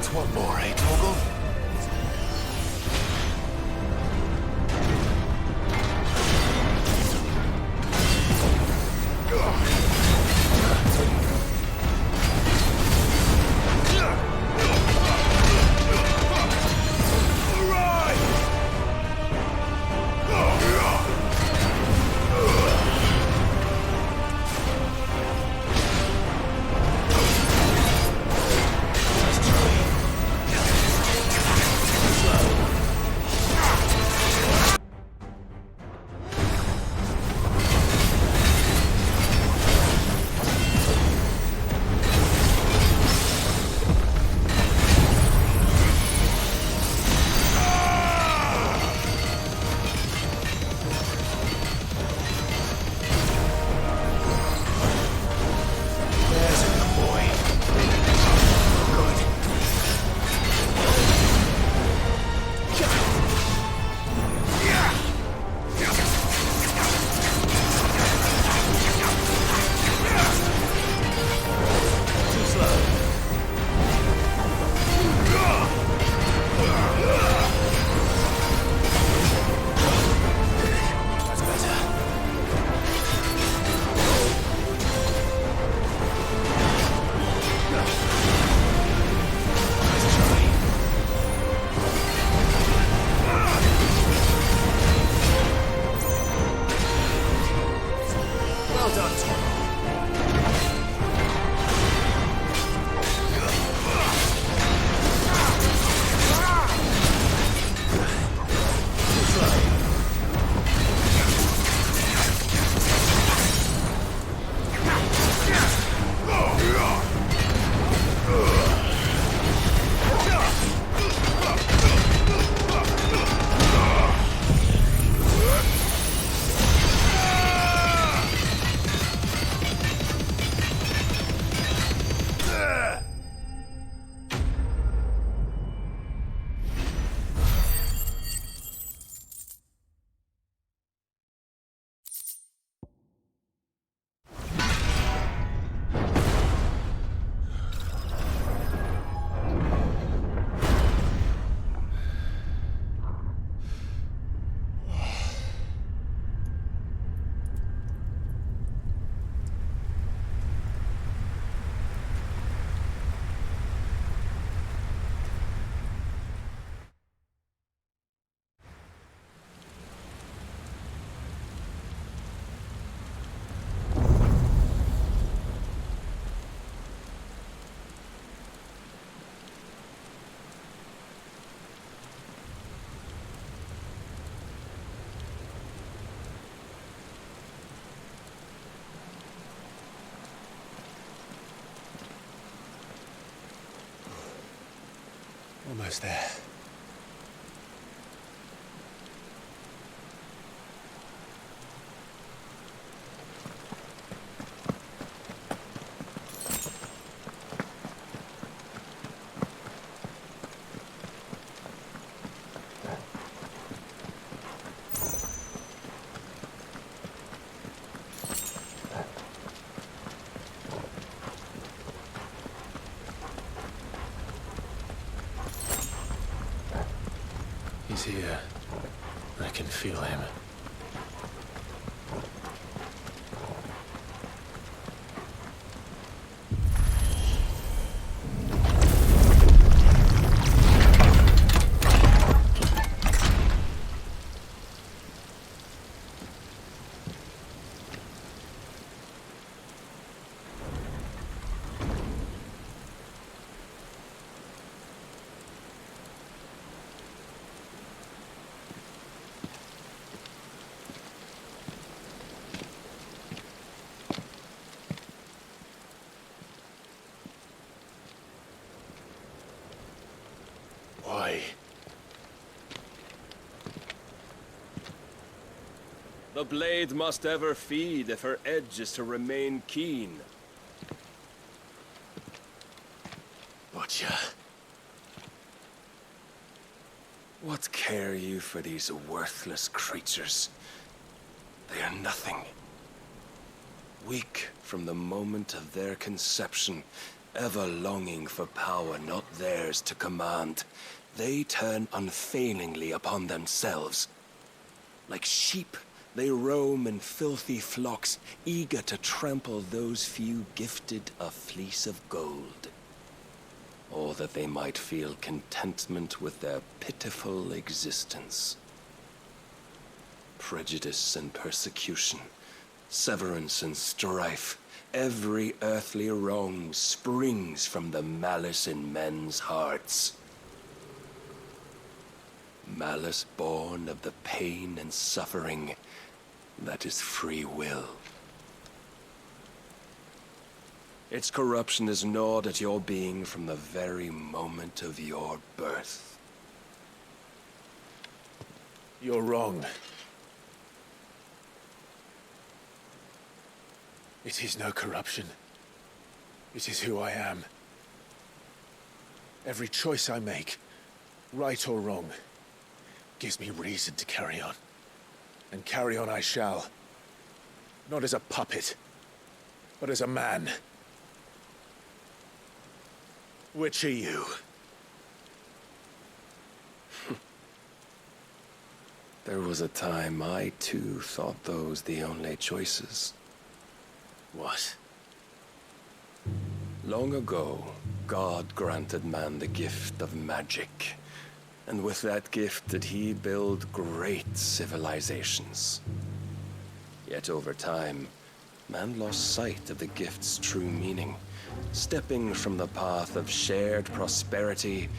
Just one more, eh, Toggle? Almost there. He's here. I can feel him. Why? The blade must ever feed if her edge is to remain keen. Butcher. What care you for these worthless creatures? They are nothing. Weak from the moment of their conception, Ever longing for power not theirs to command, they turn unfailingly upon themselves. Like sheep, they roam in filthy flocks, eager to trample those few gifted a fleece of gold. Or that they might feel contentment with their pitiful existence. Prejudice and persecution, severance and strife, every earthly wrong springs from the malice in men's hearts. Malice born of the pain and suffering that is free will. Its corruption is gnawed at your being from the very moment of your birth. You're wrong. It is no corruption. It is who I am. Every choice I make, right or wrong, gives me reason to carry on. And carry on I shall. Not as a puppet, but as a man. Which are you? There was a time I too thought those the only choices. What? Long ago, God granted man the gift of magic. And with that gift did he build great civilizations. Yet over time, man lost sight of the gift's true meaning, stepping from the path of shared prosperity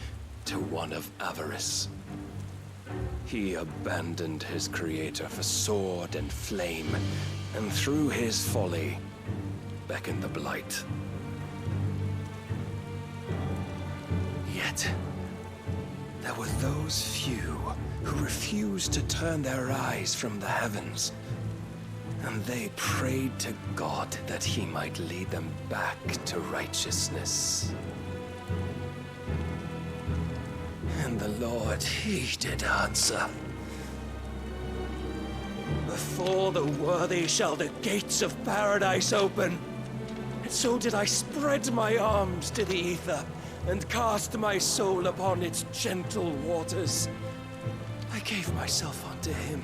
to one of avarice. He abandoned his creator for sword and flame, and through his folly, beckoned the blight. Yet, there were those few who refused to turn their eyes from the heavens, and they prayed to God that he might lead them back to righteousness. And the Lord, he did answer. Before the worthy shall the gates of paradise open. And so did I spread my arms to the ether, and cast my soul upon its gentle waters. I gave myself unto him.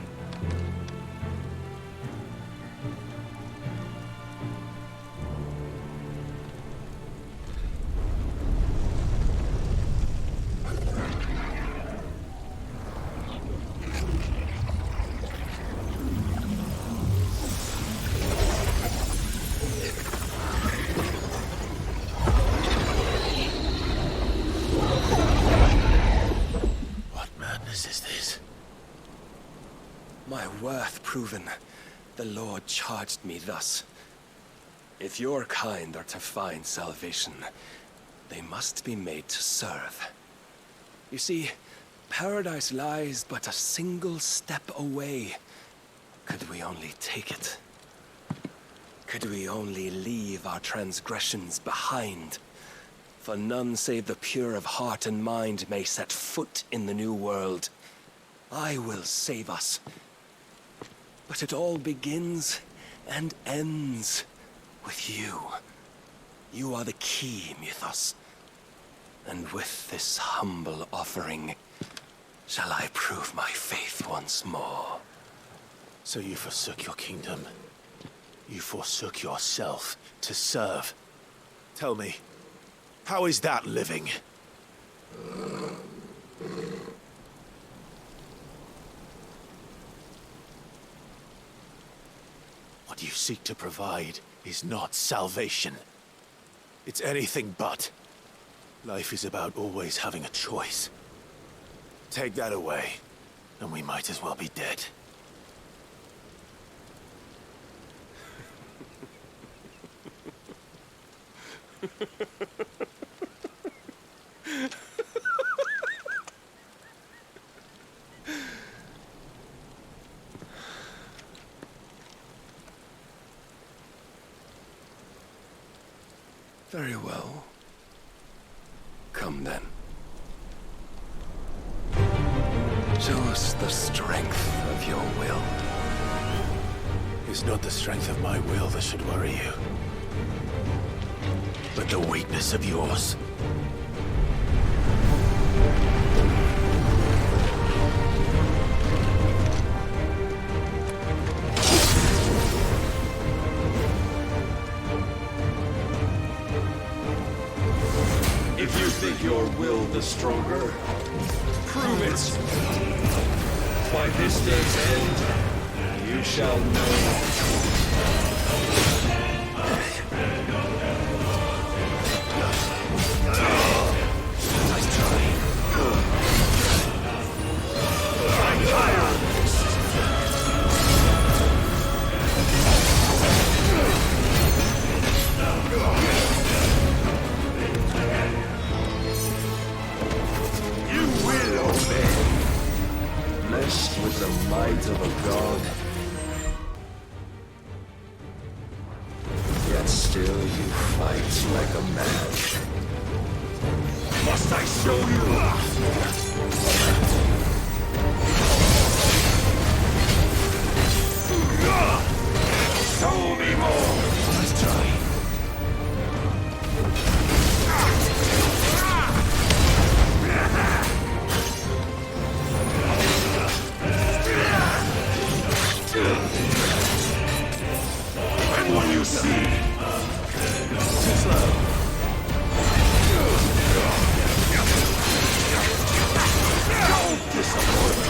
Proven, the Lord charged me thus. If your kind are to find salvation, they must be made to serve. You see, paradise lies but a single step away. Could we only take it? Could we only leave our transgressions behind? For none save the pure of heart and mind may set foot in the new world. I will save us. But it all begins and ends with you. You are the key, Mythos. And with this humble offering, shall I prove my faith once more. So you forsook your kingdom. You forsook yourself to serve. Tell me, how is that living? What you seek to provide is not salvation. It's anything but. Life is about always having a choice. Take that away, and we might as well be dead. Very well. Come then. Show us the strength of your will. It's not the strength of my will that should worry you. but the weakness of yours. If you think your will the stronger, prove it. By this day's end, you shall know. Nice try. I'm tired. Blessed with the might of a god. Yet still you fight like a man. Must I show you? Show me more! Let's try. And what you see? Too slow. Don't disappoint me.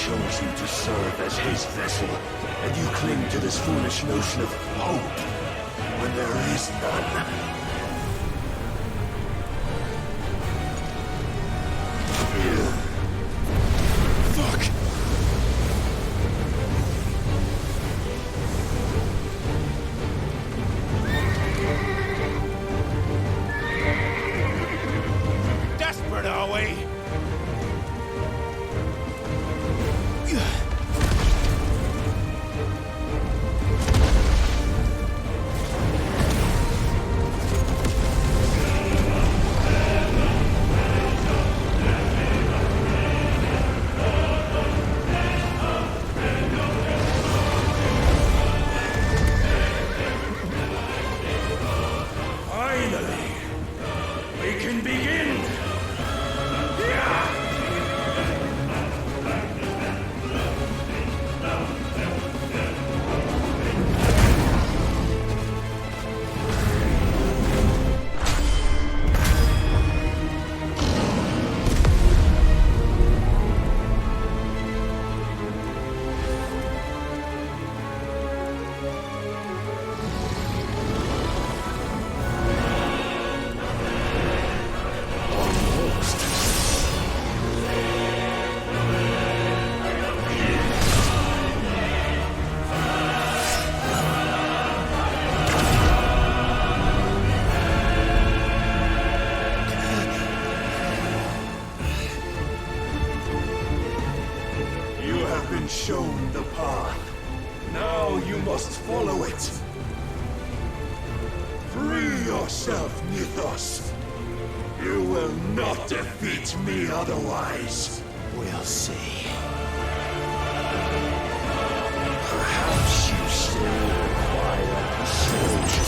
chose you to serve as his vessel, and you cling to this foolish notion of hope when there is none. Fuck! Desperate, are we? follow it. Free yourself, Mythos. You will not defeat me otherwise. We'll see. Perhaps you still require a soldier.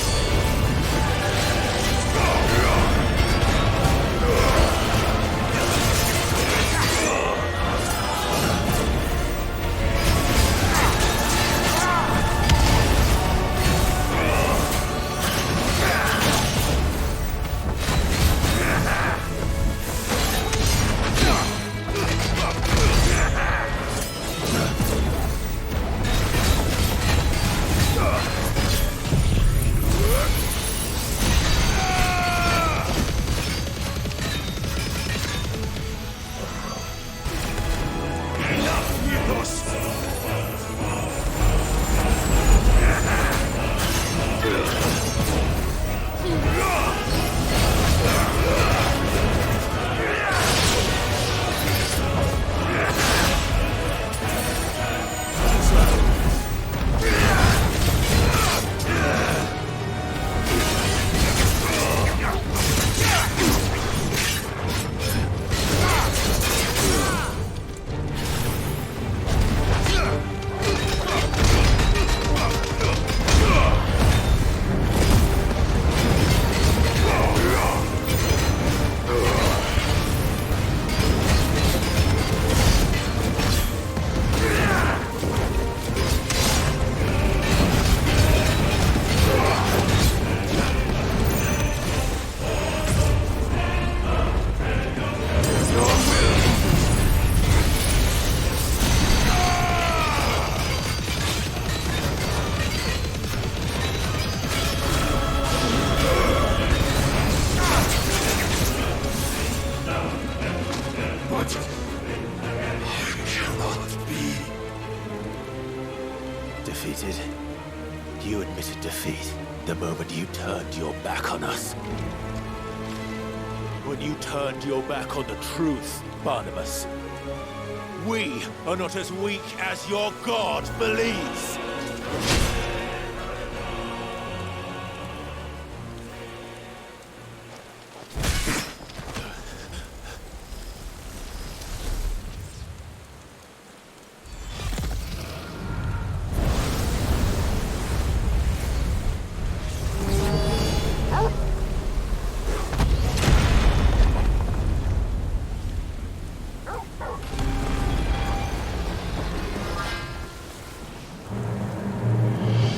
Defeated? You admitted defeat the moment you turned your back on us. When you turned your back on the truth, Barnabas. We are not as weak as your god believes.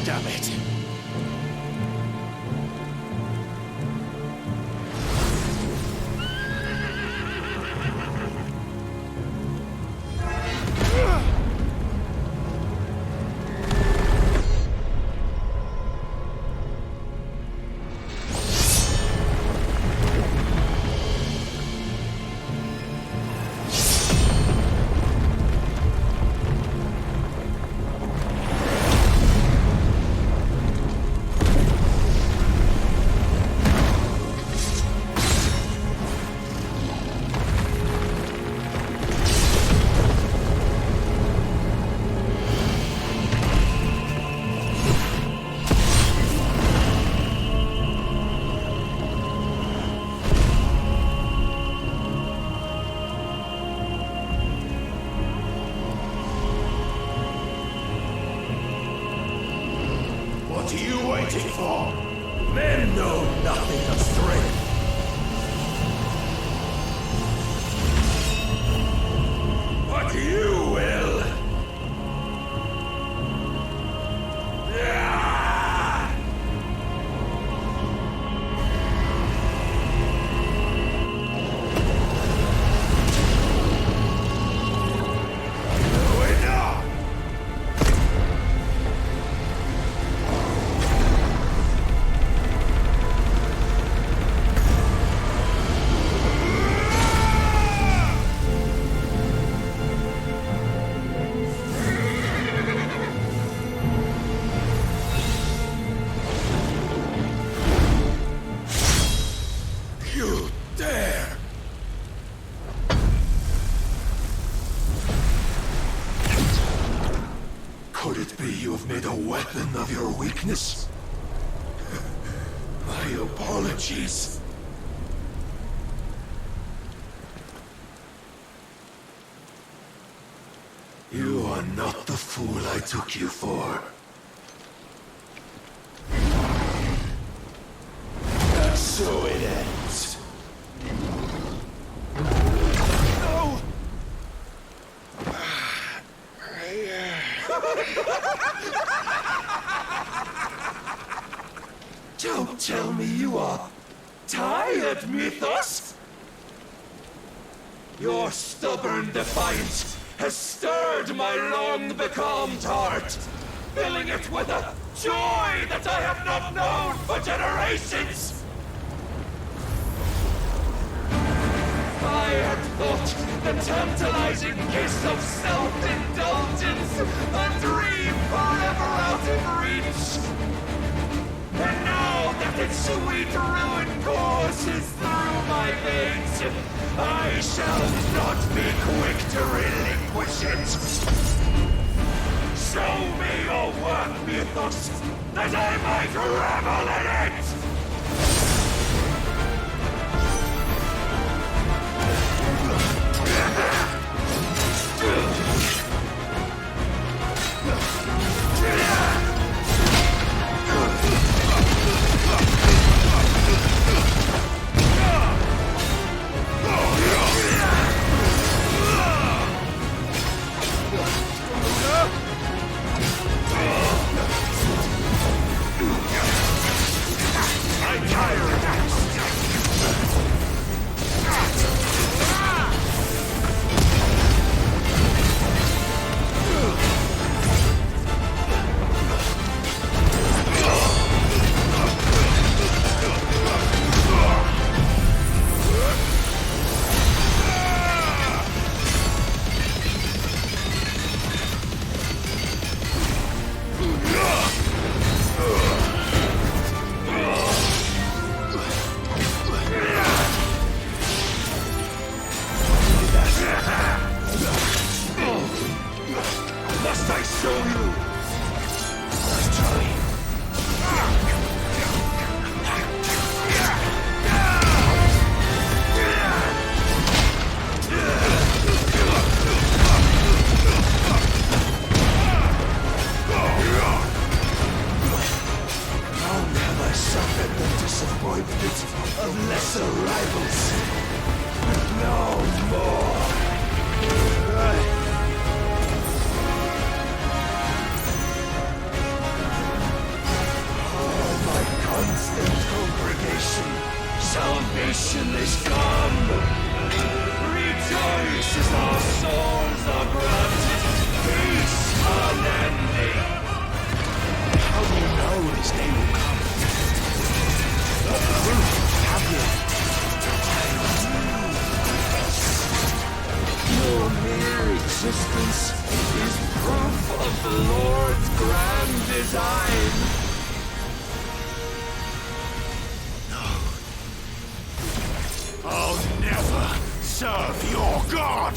Damn it. What are you waiting for? Men know nothing of strength. But you will. weakness. My apologies. You are not the fool I took you for. And so it ends. No! Don't tell me you are tired, Mythos! Your stubborn defiance has stirred my long-becalmed heart, filling it with a joy that I have not known for generations! I had thought the tantalizing kiss of self-indulgence a dream forever out of reach. And now that its sweet ruin courses through my veins, I shall not be quick to relinquish it. Show me your work, Mythos, that I might revel in it! I'm tired of that! Must I show you? Let's try. Long have I suffered the disappointment of lesser rivals. No more. Constant congregation, salvation is come. Rejoice as our souls are granted peace unending. How do you know this day will come? What proof have you? Your mere existence is proof of the Lord's grand design. I'll never serve your god!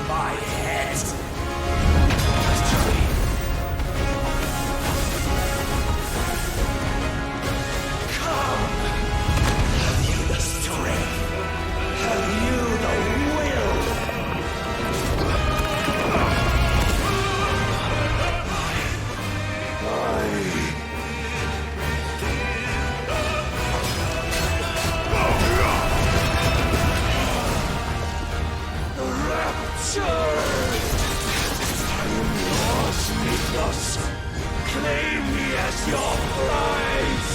my head! Come! Have you the strength? Have you the will? Claim me as your prize!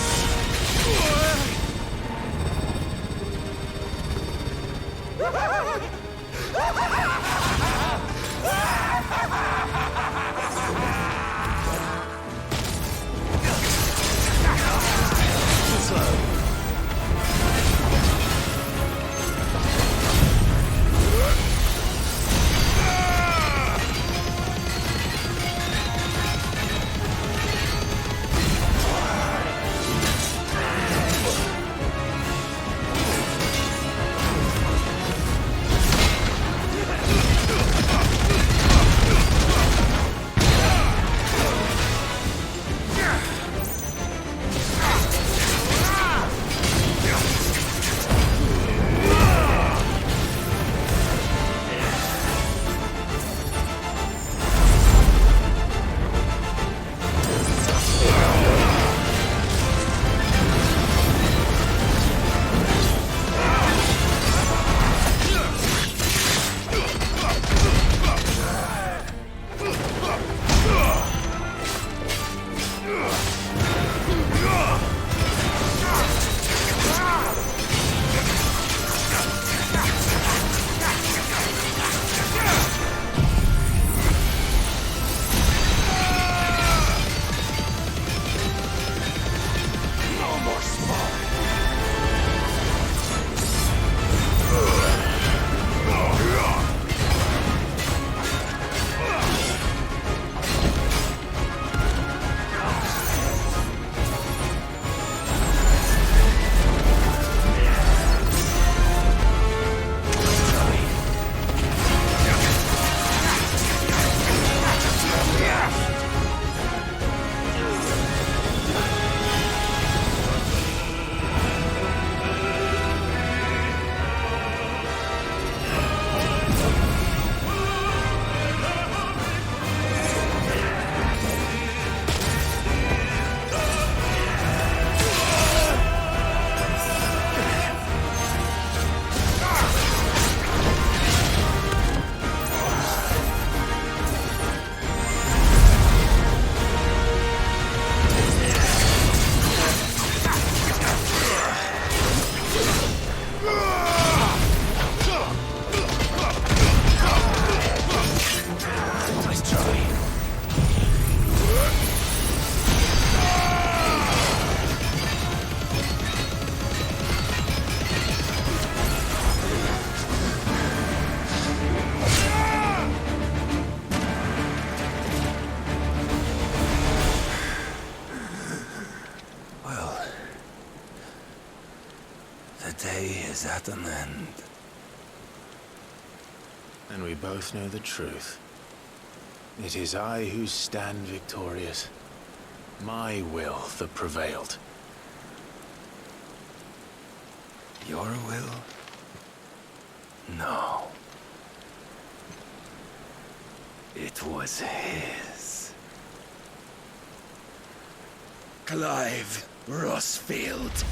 Is at an end. And we both know the truth. It is I who stand victorious. My will that prevailed. Your will? No. It was his. Clive Rossfield.